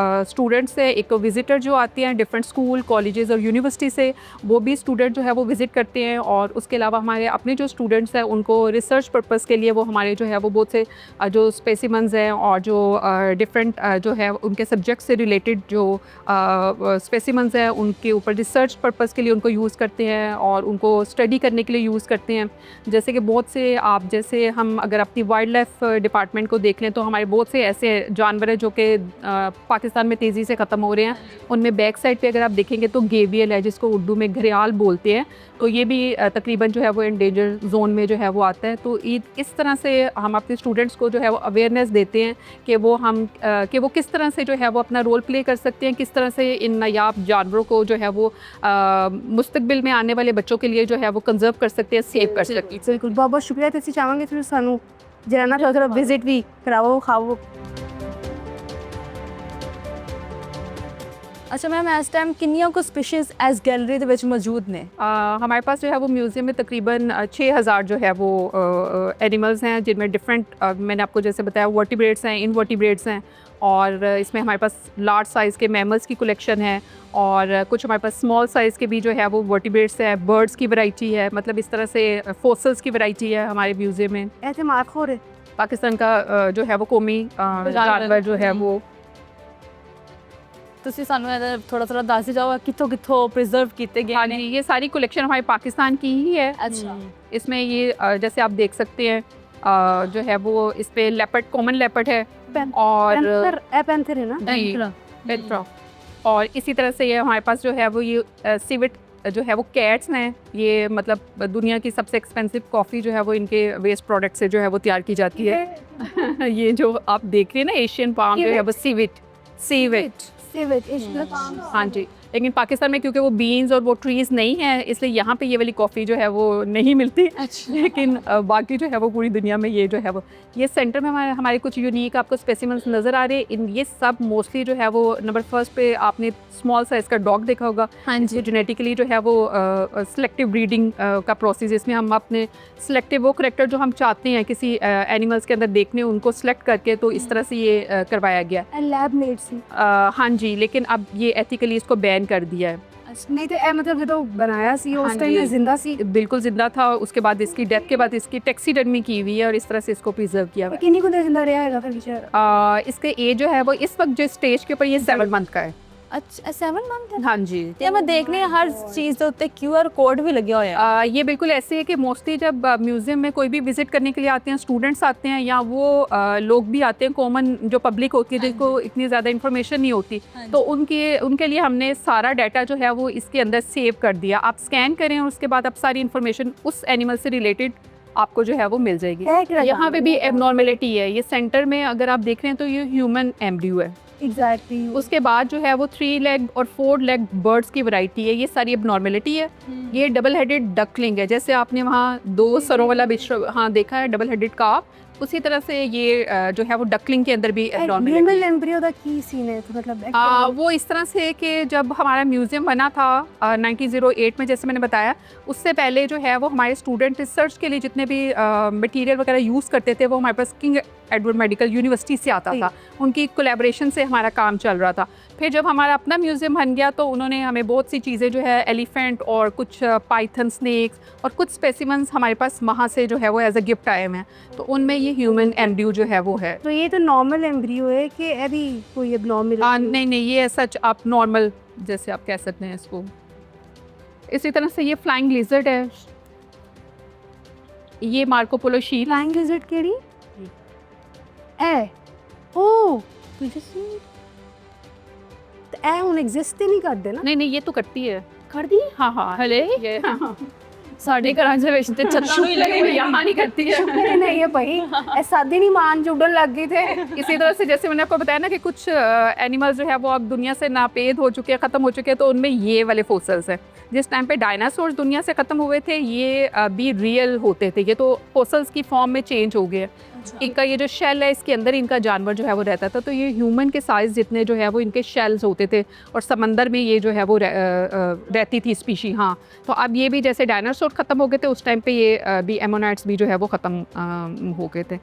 स्टूडेंट्स हैं, एक विज़िटर जो आते हैं डिफरेंट स्कूल कॉलेजेस और यूनिवर्सिटी से, वो भी स्टूडेंट जो है वो विज़िट करते हैं। और उसके अलावा हमारे अपने जो स्टूडेंट्स हैं उनको रिसर्च पर्पज़ के लिए वो हमारे जो है वो बहुत से जो स्पेसिमन्स हैं और जो डिफरेंट जो है उनके सब्जेक्ट से रिलेटेड जो स्पेसिमन्स हैं उनके ऊपर रिसर्च पर्पज़ के लिए उनको यूज़ करते हैं और उनको स्टडी करने के लिए यूज़ करते हैं। जैसे कि बहुत से आप जैसे हम अगर अपनी वाइल्ड लाइफ डिपार्टमेंट को देख लें तो हमारे बहुत से ऐसे जानवर हैं जो कि पाकिस्तान में तेज़ी से ख़त्म हो रहे हैं। उनमें बैक साइड पे अगर आप देखेंगे तो गेवियल है जिसको उर्दू में घड़ियाल बोलते हैं, तो ये भी तकरीबन जो है वो एंडेंजर जोन में जो है वो आता है। तो इस तरह से हम अपने स्टूडेंट्स को जो है वो अवेयरनेस देते हैं कि वो किस तरह से जो है वो अपना रोल प्ले कर सकते हैं, किस तरह से इन नायाब जानवरों को जो है वो मुस्तकबिल में आने वाले बच्चों के लिए जो है वो कंजर्व कर सकते हैं, सेव कर सकते हैं। बिल्कुल, बहुत बहुत शुक्रिया। तो ਅਸੀਂ ਚਾਹਾਂਗੇ ਤੁਸੀਂ ਸਾਨੂੰ ਜਿਹੜਾ ਨਾ ਥੋੜਾ ਵਿਜ਼ਿਟ ਵੀ ਕਰਾਓ, ਖਾਓ। अच्छा मैम इस टाइम किन्नियां को स्पीशीज़ एज गैलरी ਦੇ ਵਿੱਚ ਮੌਜੂਦ ਨੇ? हमारे पास जो है वो म्यूज़ियम में तकरीबन 6000 जो है वो एनिमल्स हैं, जिनमें डिफरेंट मैंने आपको जैसे बताया वर्टिब्रेट्स हैं, इनवर्टिब्रेट्स हैं, और इसमें हमारे पास लार्ज साइज़ के मैमल्स की कलेक्शन है, और कुछ हमारे पास स्मॉल साइज़ के भी जो है वो वर्टिब्रेट्स हैं, बर्ड्स की वैरायटी है, मतलब इस तरह से फोसल्स की वैरायटी है हमारे म्यूज़ियम में। ऐसे मार्क हो रहे पाकिस्तान का जो है वो कौमी जानवर जो है वो ਤੁਸੀਂ ਸਾਨੂੰ ਇਹਦਾ ਥੋੜਾ ਦੱਸ ਜਾਓ ਕਿੱਥੋਂ प्रिजर्व ਕੀਤੇ गए हाँ ਨੇ? जी, ये सारी कलेक्शन हमारे पाकिस्तान की ही है। अच्छा इसमें ये जैसे आप देख सकते हैं जो है वो इस पे लेपर्ड, कॉमन लेपर्ड है, और पैंथर है ना? नहीं, पेट्रा। और इसी तरह से ये हमारे पास जो है वो ये सिविट जो है वो कैट्स हैं। ये मतलब दुनिया की सबसे एक्सपेंसिव कॉफ़ी जो है वो इनके वेस्ट प्रोडक्ट से जो है वो तैयार की जाती है। ये जो आप देख रहे हैं ना एशियन पाम जो है वो सीविट। हाँ जी, लेकिन पाकिस्तान में क्योंकि वो बीन्स और वो ट्रीज़ नहीं है, इसलिए यहाँ पे ये वाली कॉफ़ी जो है वो नहीं मिलती। अच्छा। लेकिन बाकी जो है वो पूरी दुनिया में ये जो है वो ये सेंटर में हमारे कुछ यूनिक आपको स्पेसिमेंस नज़र आ रहे हैं। इन ये सब मोस्टली जो है वो नंबर फर्स्ट पे आपने स्मॉल साइज़ का डॉग देखा होगा। हाँ जी। जेनेटिकली जो है वो सिलेक्टिव ब्रीडिंग का प्रोसेस, इसमें हम अपने सिलेक्टिव वो करैक्टर जो हम चाहते हैं किसी एनिमल्स के अंदर देखने, उनको सेलेक्ट करके तो इस तरह से ये करवाया गया। लैब मेड सी। हाँ जी, लेकिन अब ये एथिकली इसको बैन कर दिया है। नहीं तो मतलब जो बनाया सी हाँ उस टाइम जी। में जिंदा सी? बिल्कुल जिंदा था। उसके बाद इसकी डेथ के बाद इसकी टैक्सीडर्मी की हुई है और इस तरह से इसको प्रिजर्व किया हुआ है। किन्हीं को देर जिंदा रहा है फिर बेचारा? इसके एज जो है वो इस वक्त जो स्टेज के ऊपर ये 7 मंथ का है। अच्छा 7 मंथ है? हाँ जी। ਤੇ ਮੈਂ ਦੇਖ ਰਹੀ ਹਾਂ ਹਰ ਚੀਜ਼ ਦੇ ਉੱਤੇ QR कोड भी लगे हुए हैं। ये बिल्कुल ऐसे है कि मोस्टली जब म्यूज़ियम में कोई भी विज़िट करने के लिए आते हैं, स्टूडेंट्स आते हैं या वो लोग भी आते हैं, कॉमन जो पब्लिक होती है जिनको इतनी ज़्यादा इन्फॉर्मेशन नहीं होती, तो उनके लिए हमने सारा डाटा जो है वो इसके अंदर सेव कर दिया। आप स्कैन करें और उसके बाद आप सारी इन्फॉर्मेशन उस एनिमल से रिलेटेड आपको जो है वो मिल जाएगी। यहाँ पे भी एबनॉर्मेलिटी है। ये सेंटर में अगर आप देख रहे हैं तो ये ह्यूमन एम्ब्रियो है। एग्जैक्टली। उसके बाद जो है वो 3 लेग और 4 लेग बर्ड्स की वैरायटी है। ये सारी एबनॉर्मेलिटी है। ये डबल हेडेड डकलिंग है, जैसे आपने वहाँ 2 सरों वाला बिश्व हाँ देखा है, डबल हेडेड काफ, उसी तरह से ये जो है वो डकलिंग के अंदर भी एबनॉर्मेलिटी ह्यूमन एम्ब्रियो दा की सीन है तो मतलब वो इस तरह से कि जब हमारा म्यूज़ियम बना था 1908 में, जैसे मैंने बताया, उससे पहले जो है वो हमारे स्टूडेंट रिसर्च के लिए जितने भी मटेरियल वगैरह यूज़ करते थे वो हमारे पास किंग एडवर्ड मेडिकल यूनिवर्सिटी से आता था। उनकी कोलैबोरेशन से हमारा काम चल रहा था। फिर जब हमारा अपना म्यूज़ियम बन गया तो उन्होंने हमें बहुत सी चीज़ें जो है एलिफेंट और कुछ पाइथन स्नेक्स और कुछ स्पेसिमेंस हमारे पास वहाँ से जो है वो एज अ गिफ्ट आए हैं, तो उनमें ये ह्यूमन एम्ब्रियो जो है वो है। तो ये तो नॉर्मल एम्ब्रियो है कि अभी कोई एबनॉर्मल? नहीं, ये सच आप नॉर्मल जैसे आप कह सकते हैं इसको। इसी तरह से ये फ्लाइंग लिजर्ड है, ये Marco Polo sheep. Flying lizard केड़ी है? ओ तो ए हुन एग्जिस्ट ही नहीं करदे ना? नहीं, ये तो करती है। कर दी? हाँ ਹਲੇ ये ਸਾਡੇ ਘਰਾਂ ਦੇ ਵਿੱਚ ਤੇ ਛੱਤਾਂ ਨੂੰ ਹੀ ਲੱਗੇ ਹੋਏ ਆ। यहाँ नहीं करती है। शुक्र नहीं है भाई, ऐसा दिन ही मान जुड़न लग गए थे। इसी तरह से जैसे मैंने आपको बताया ना कि कुछ एनिमल्स जो है वो अब दुनिया से नापेद हो चुके हैं, ख़त्म हो चुके हैं, तो उनमें ये वाले फोसल्स हैं। जिस टाइम पे डायनासोर्स दुनिया से ख़त्म हुए थे, ये भी रियल होते थे, ये तो फोसल्स की फॉर्म में चेंज हो गए। इनका ये जो शेल है इसके अंदर इनका जानवर जो है वो रहता था, तो ये ह्यूमन के साइज़ जितने जो है वो इनके शेल्स होते थे, और समंदर में ये जो है वो रहती थी स्पीशी। हाँ, तो अब ये भी जैसे डायनासोर ख़त्म हो गए थे उस टाइम पे ये भी एमोनाइट्स भी जो है वो ख़त्म हो गए थे।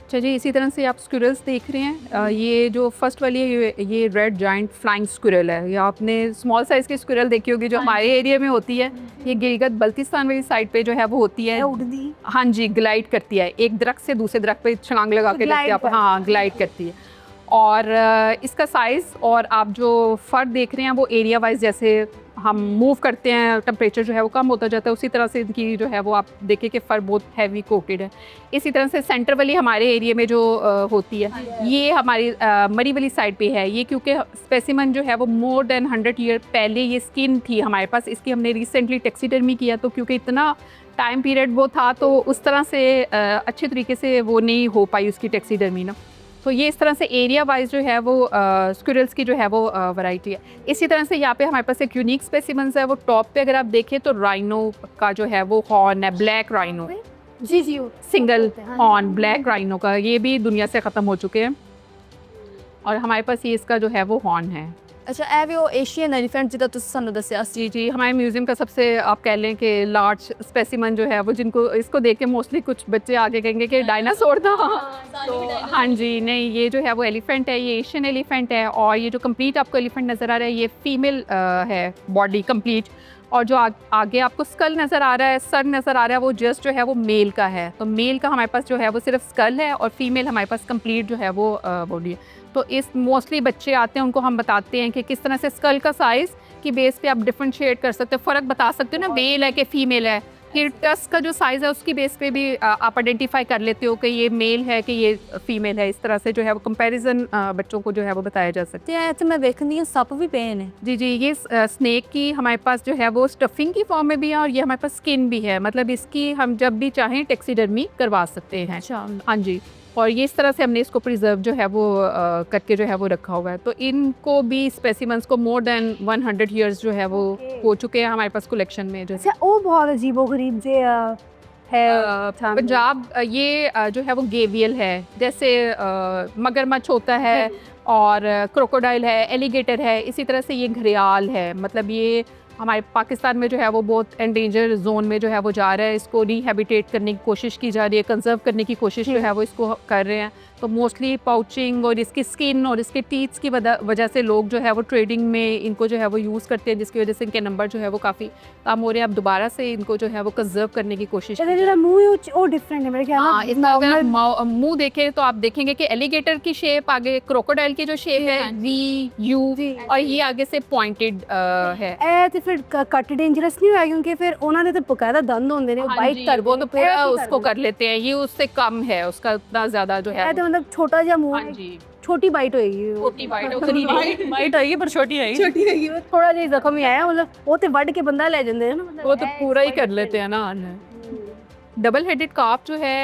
अच्छा जी, इसी तरह से आप स्क्विरल्स देख रहे हैं। ये जो फर्स्ट वाली है ये रेड जाइंट फ्लाइंग स्क्विरल है। या आपने स्मॉल साइज़ की स्क्विरल देखी होगी जो हमारे एरिया में होती है, ये गिलगित बल्तिस्तान वाली साइड पे जो है वो होती है। उड़दी? हाँ जी, ग्लाइड करती है, एक दरख्त से दूसरे दरख्त पे छलांग लगा के लगती है। हाँ, ग्लाइड करती है। और इसका साइज़ और आप जो फर देख रहे हैं वो एरिया वाइज जैसे हम मूव करते हैं, टेम्परेचर जो है वो कम होता जाता है, उसी तरह से इनकी जो है वो आप देखें कि फ़र बहुत हैवी कोटेड है। इसी तरह से सेंटर वाली हमारे एरिया में जो होती है, ये हमारी मरी वाली साइड पे है। ये क्योंकि स्पेसिमन जो है वो मोर देन 100 ईयर पहले ये स्किन थी हमारे पास, इसकी हमने रिसेंटली टैक्सीडर्मी किया, तो क्योंकि इतना टाइम पीरियड वो था तो उस तरह से अच्छे तरीके से वो नहीं हो पाई उसकी टैक्सीडर्मी ना। तो ये इस तरह से एरिया वाइज जो है वो स्क्विरल्स की जो है वो वैरायटी है। इसी तरह से यहाँ पे हमारे पास एक यूनिक स्पेसिमेंस है। वो टॉप पे अगर आप देखें तो राइनो का जो है वो हॉर्न है, ब्लैक राइनो, जी सिंगल हॉर्न ब्लैक राइनो का, ये भी दुनिया से ख़त्म हो चुके हैं। और हमारे पास ये इसका जो है वो हॉर्न है। ਅੱਛਾ ਇਹ ਵੀ ਉਹ ਏਸ਼ੀਅਨ ਐਲੀਫੈਂਟ ਜਿਹਦਾ ਤੁਸੀਂ ਸਾਨੂੰ ਦੱਸਿਆ ਸੀ। जी जी, हमारे म्यूज़ियम का सबसे आप कह लें कि लार्ज स्पेसिमन जो है वो, जिनको इसको देख के मोस्टली कुछ बच्चे आगे कहेंगे कि डायनासोर था। तो हाँ जी, नहीं, ये जो है वो एलिफेंट है, ये एशियन एलिफेंट है। और ये जो कंप्लीट आपको एलिफेंट नज़र आ रहा है, ये फीमेल है बॉडी कंप्लीट। और जो आगे आपको स्कल नज़र आ रहा है, सर नज़र आ रहा है, वो जस्ट जो है वो मेल का है। तो मेल का हमारे पास जो है वो सिर्फ स्कल है, और फीमेल हमारे पास कंप्लीट जो है वो बॉडी है। तो इस मोस्टली बच्चे आते हैं, उनको हम बताते हैं कि किस तरह से स्कल का साइज़ की बेस पे आप डिफरेंशिएट कर सकते हो, फ़र्क बता सकते हो ना, मेल है कि फ़ीमेल है। फिर टस्क का जो साइज़ है उसकी बेस पे भी आप आइडेंटिफाई कर लेते हो कि ये मेल है कि ये फीमेल है। इस तरह से जो है वो कंपैरिजन बच्चों को जो है वो बताया जा सकता है। ਤੇ ਇੱਥੇ ਮੈਂ ਵੇਖਦੀ ਹਾਂ ਸੱਪ ਵੀ ਪਏ ਨੇ। जी जी, ये स्नेक की हमारे पास जो है वो स्टफिंग की फॉर्म में भी है, और ये हमारे पास स्किन भी है। मतलब इसकी हम जब भी चाहें टेक्सीडर्मी करवा सकते हैं। अच्छा हाँ जी, और ये इस तरह से हमने इसको प्रिजर्व जो है वो करके जो है वो रखा हुआ है। तो इनको भी स्पेसिमेंस को मोर देन 100 ईयर्स जो है वो हो चुके हैं हमारे पास कलेक्शन में। जो अच्छा वो बहुत अजीबो गरीब से है पंजाब ये जो है वो गेवियल है, जैसे मगरमच्छ होता है, और क्रोकोडाइल है, एलिगेटर है, इसी तरह से ये घड़ियाल है। मतलब ये हमारे पाकिस्तान में जो है वो बहुत एंडेंजर जोन में जो है वो जा रहा है। इसको रिहैबिटेट करने की कोशिश की जा रही है, कंजर्व करने की कोशिश जो है वो इसको कर रहे हैं। तो मोस्टली पाउचिंग और इसकी स्किन और इसके टीथ्स की वजह से लोग जो है वो ट्रेडिंग में इनको जो है वो यूज़ करते हैं, जिसकी वजह से इनके नंबर जो है वो काफ़ी कम हो रहे हैं। अब दोबारा से इनको जो है वो कंजर्व करने की कोशिश चलो जरा मुंह वो डिफरेंट है मेरे ख्याल हाँ, में। इसका अगर मुंह देखें तो आप देखेंगे कि एलिगेटर की शेप, आगे क्रोकोडाइल की जो शेप है वी यू, और ये आगे से पॉइंटेड है। ਇਹ ਤੇ ਫਿਰ ਕੱਟ ਡੇਂਜਰਸ ਨਹੀਂ ਹੋਇਆ क्योंकि फिर ਉਹਨਾਂ ਦੇ ਤੇ ਬਕਾਇਦਾ ਦੰਦ ਹੁੰਦੇ ਨੇ ਉਹ हाँ ਬਾਈਟ जी, ਕਰ वो तो पूरा उसको कर लेते हैं, ये उससे कम है, उसका इतना ज़्यादा जो है। ਇਹ ਤੇ मतलब छोटा ਜਿਹਾ ਮੂੰਹ हाँ है, जी, छोटी बाइट होएगी छोटी बाइट उतनी नहीं। ਵਾਈਟ ਆਈ ਪਰ ਛੋਟੀ ਆਈ। छोटी होएगी वो थोड़ा ਜਿਹਾ ਜ਼ਖਮ ਹੀ ਆਇਆ मतलब ਉਹ ਤੇ ਵੱਢ ਕੇ ਬੰਦਾ ਲੈ ਜਾਂਦੇ ਨੇ ਨਾ मतलब वो तो पूरा ही कर लेते हैं ना। डबल हेडेड कार्प जो है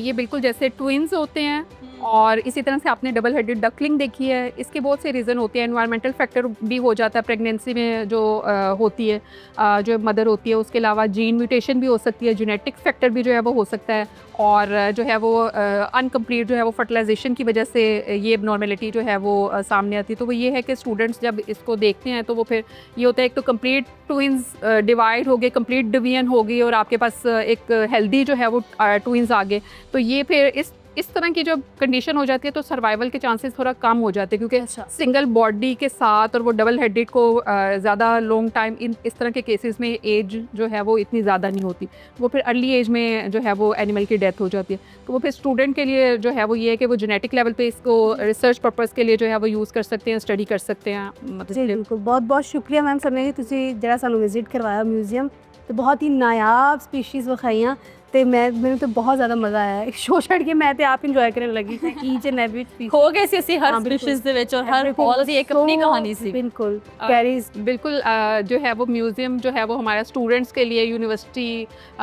ये बिल्कुल जैसे ट्विंस होते हैं, और इसी तरह से आपने डबल हेडेड डकलिंग देखी है। इसके बहुत से रीज़न होते हैं, एनवायरमेंटल फैक्टर भी हो जाता है प्रेगनेंसी में जो होती है, जो मदर होती है। उसके अलावा जीन म्यूटेशन भी हो सकती है, जेनेटिक फैक्टर भी जो है वो हो सकता है, और जो है वो अनकम्प्लीट जो है वो फर्टिलाइजेशन की वजह से ये एबनॉर्मेलिटी जो है वो सामने आती है। तो वो ये है कि स्टूडेंट्स जब इसको देखते हैं तो वो फिर ये होता है, एक तो कंप्लीट ट्विंस डिवाइड हो गए, कंप्लीट डिवीजन हो गई, और आपके पास एक हेल्दी जो है वो ट्विंस आ गए। तो ये फिर इस तरह की जब कंडीशन हो जाती है तो सर्वाइवल के चांसेस थोड़ा कम हो जाते हैं, क्योंकि सिंगल बॉडी के साथ और वो डबल हेडेड को ज़्यादा लॉन्ग टाइम इस तरह के केसेस में एज जो है वो इतनी ज़्यादा नहीं होती। वो फिर अर्ली एज में जो है वो एनिमल की डेथ हो जाती है। तो वो फिर स्टूडेंट के लिए जो है वो ये है कि वो जेनेटिक लेवल पे इसको रिसर्च पर्पज़ के लिए जो है वो यूज़ कर सकते हैं, स्टडी कर सकते हैं। जी बिल्कुल, बहुत बहुत शुक्रिया मैम सरने जी, ਤੁਸੀਂ ਜਿਹੜਾ ਸਾਨੂੰ ਵਿਜ਼ਿਟ ਕਰਵਾਇਆ ਮਿਊਜ਼ੀਅਮ ਤੇ ਬਹੁਤ ਹੀ ਨਾयाब ਸਪੀਸ਼ੀਜ਼ ਵਿਖਾਈਆਂ ਤੇ ਮੈਨੂੰ ਤਾਂ ਬਹੁਤ ਜ਼ਿਆਦਾ ਮਜ਼ਾ ਆਇਆ। ਸ਼ੋ ਛੱਡ ਕੇ ਮੈਂ ਤੇ ਆਪ ਇੰਜੋਏ ਕਰਨ ਲੱਗੀ ਸੀ ਈਚ ਐਂਡ ਐਵਰੀ ਸਪੀਸ਼ੀਜ਼ ਹੋ ਗਏ ਸੀ ਅਸੀਂ ਹਰ ਸਪੀਸ਼ੀਜ਼ ਦੇ ਵਿੱਚ, ਔਰ ਹਰ ਹॉल ਦੀ ਇੱਕ अपनी कहानी सी। बिल्कुल कैरीज बिल्कुल जो है वो म्यूज़ियम जो है वो हमारा स्टूडेंट्स के लिए, यूनिवर्सिटी,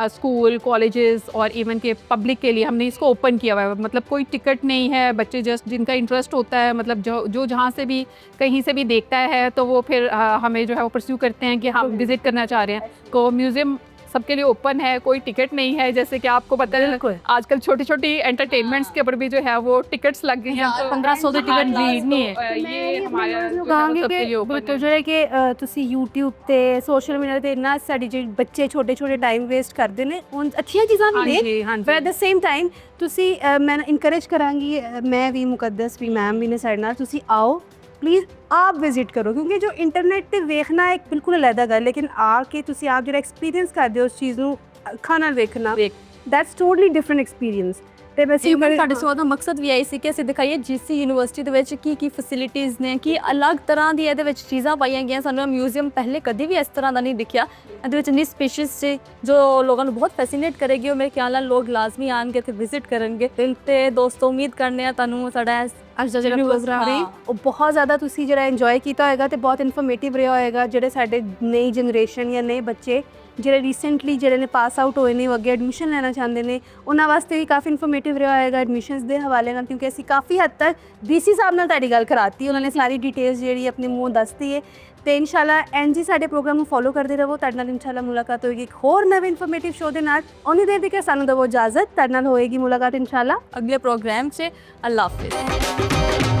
स्कूल, कॉलेजेस और इवन के पब्लिक के लिए हमने इसको ओपन किया हुआ है। मतलब कोई टिकट नहीं है, बच्चे जस्ट जिनका इंटरेस्ट होता है, मतलब जो जहाँ से भी कहीं से भी देखता है तो वो फिर हमें जो है वो परस्यू करते हैं कि हम विज़िट करना चाह रहे हैं। तो म्यूज़ियम सबके लिए ओपन है, कोई टिकट नहीं है। जैसे कि आपको पता है आजकल छोटी छोटी एंटरटेनमेंट्स के ऊपर भी जो है वो टिकट्स लग गई हैं। 1500 ਦੀ ਟਿਕਟ ਰੀਡ ਨਹੀਂ ਹੈ। ये हमारा जो है वो ਕਹਾਂਗੇ सबके लिए ਕਿ open है। ਜਿਹੜੇ ਕਿ ਤੁਸੀਂ YouTube ਤੇ ਸੋਸ਼ਲ ਮੀਡੀਆ ਤੇ ਇੰਨਾ ਸਾਡੇ ਜਿਹੜੇ ਬੱਚੇ ਛੋਟੇ ਛੋਟੇ ਟਾਈਮ ਵੇਸਟ ਕਰਦੇ ਨੇ, ਉਹ ਅੱਛੀਆਂ ਚੀਜ਼ਾਂ ਵੀ हाँ ਨੇ, जी, हाँ ਪਰ ਐਟ जी। ਦ ਸੇਮ ਟਾਈਮ ਤੁਸੀਂ ਮੈਂ ਇਨਕਰੇਜ ਕਰਾਂਗੀ, ਮੈਂ ਵੀ ਮੁਕੱਦਸ ਵੀ ਮੈਮ ਵੀ ਨੇ ਸਾਡੇ ਨਾਲ, ਤੁਸੀਂ ਆਓ ਪਲੀਜ਼ ਆਪ ਵਿਜ਼ਿਟ ਕਰੋ, ਕਿਉਂਕਿ ਜੋ ਇੰਟਰਨੈਟ ਤੇ ਵੇਖਣਾ ਇੱਕ ਬਿਲਕੁਲ ਅਲੱਗ ਗੱਲ, ਲੇਕਿਨ ਆ ਕੇ ਤੁਸੀਂ ਆਪ ਜਿਹੜਾ ਐਕਸਪੀਰੀਅੰਸ ਕਰਦੇ ਹੋ ਉਸ ਚੀਜ਼ ਨੂੰ ਅੱਖਾਂ ਨਾਲ ਵੇਖਣਾ, ਦੈਟਸ ਟੋਟਲੀ ਡਿਫਰੈਂਟ ਐਕਸਪੀਰੀਅੰਸ। ਤੇ ਵੈਸੇ ਸਾਡੇ ਸੋ ਦਾ ਮਕਸਦ ਵੀ ਆਈ ਸੀ ਕਿ ਅਸੀਂ ਦਿਖਾਈਏ ਜੀਸੀ ਯੂਨੀਵਰਸਿਟੀ ਦੇ ਵਿੱਚ ਕੀ ਫੈਸਿਲਿਟੀਜ਼ ਨੇ, ਕੀ ਅਲੱਗ ਤਰ੍ਹਾਂ ਦੀ ਇਹਦੇ ਵਿੱਚ ਚੀਜ਼ਾਂ ਪਾਈਆਂ ਗਈਆਂ। ਸਾਨੂੰ ਮਿਊਜ਼ੀਅਮ ਪਹਿਲੇ ਕਦੀ ਵੀ ਇਸ ਤਰ੍ਹਾਂ ਦਾ ਨਹੀਂ ਦਿਖਿਆ। ਇਹਦੇ ਵਿੱਚ ਇੰਨੀ ਸਪੀਸ਼ੀਜ਼ ਸੀ ਜੋ ਲੋਕਾਂ ਨੂੰ ਬਹੁਤ ਫੈਸੀਨੇਟ ਕਰੇਗੀ, ਉਹ ਮੇਰੇ ਖਿਆਲ ਨਾਲ ਲੋਕ ਲਾਜ਼ਮੀ ਆਣਗੇ ਤੇ ਵਿਜ਼ਿਟ ਕਰਨਗੇ। ਤੇ ਦੋਸਤੋ ਉਮੀਦ ਕਰਨੇ ਆ ਤੁਹਾਨੂੰ ਸਾਡਾ ਅੱਜ ਦਾ ਜਿਹੜਾ ਪ੍ਰੋਗਰਾਮ ਹੈ ਉਹ ਬਹੁਤ ਜ਼ਿਆਦਾ ਤੁਸੀਂ ਜਿਹੜਾ ਇੰਜੋਏ ਕੀਤਾ ਹੋਏਗਾ ਤੇ ਬਹੁਤ ਇਨਫੋਰਮੇਟਿਵ ਰਿਹਾ ਹੋਏਗਾ। ਜਿਹੜੇ ਸਾਡੇ ਨਈ ਜਨਰੇਸ਼ਨ ਜਾਂ ਨਏ ਬੱਚੇ ਜਿਹੜੇ ਰੀਸੈਂਟਲੀ ਜਿਹੜੇ ਨੇ ਪਾਸ ਆਊਟ ਹੋਏ ਨੇ, ਉਹ ਅੱਗੇ ਐਡਮਿਸ਼ਨ ਲੈਣਾ ਚਾਹੁੰਦੇ ਨੇ, ਉਹਨਾਂ ਵਾਸਤੇ ਵੀ ਕਾਫੀ ਇਨਫੋਰਮੇਟਿਵ ਰਿਹਾ ਹੋਏਗਾ ਐਡਮਿਸ਼ਨਸ ਦੇ ਹਵਾਲੇ ਨਾਲ, ਕਿਉਂਕਿ ਅਸੀਂ ਕਾਫੀ ਹੱਦ ਤੱਕ ਡੀਸੀ ਸਾਹਿਬ ਨਾਲ ਤੁਹਾਡੀ ਗੱਲ ਕਰਾਤੀ, ਉਹਨਾਂ ਨੇ ਸਾਰੀ ਡਿਟੇਲਸ ਜਿਹੜੀ ਆਪਣੇ ਮੂੰਹ ਦੱਸਤੀ ਹੈ। ਤੇ ਇਨਸ਼ਾਅੱਲਾ ਐਨਜੀ ਸਾਡੇ ਪ੍ਰੋਗਰਾਮ ਨੂੰ ਫੋਲੋ ਕਰਦੇ ਰਹੋ। ਤੁਹਾਡੇ ਨਾਲ ਇਨਸ਼ਾਅੱਲਾ ਮੁਲਾਕਾਤ ਹੋਏਗੀ ਇੱਕ ਹੋਰ ਨਵੇਂ ਇਨਫੋਰਮੇਟਿਵ ਸ਼ੋਅ ਦੇ ਨਾਲ। ਉਨੀ ਦੇਰ ਤੱਕ ਸਾਨੂੰ ਦਿਓ ਇਜਾਜ਼ਤ, ਤੁਹਾਡੇ ਨਾਲ ਹੋਏਗੀ ਮੁਲਾਕਾਤ ਇਨਸ਼ਾਅੱਲਾ ਅਗਲੇ ਪ੍ਰੋਗਰਾਮ 'ਚ। ਅੱਲਾ ਹਾਫਿਜ਼।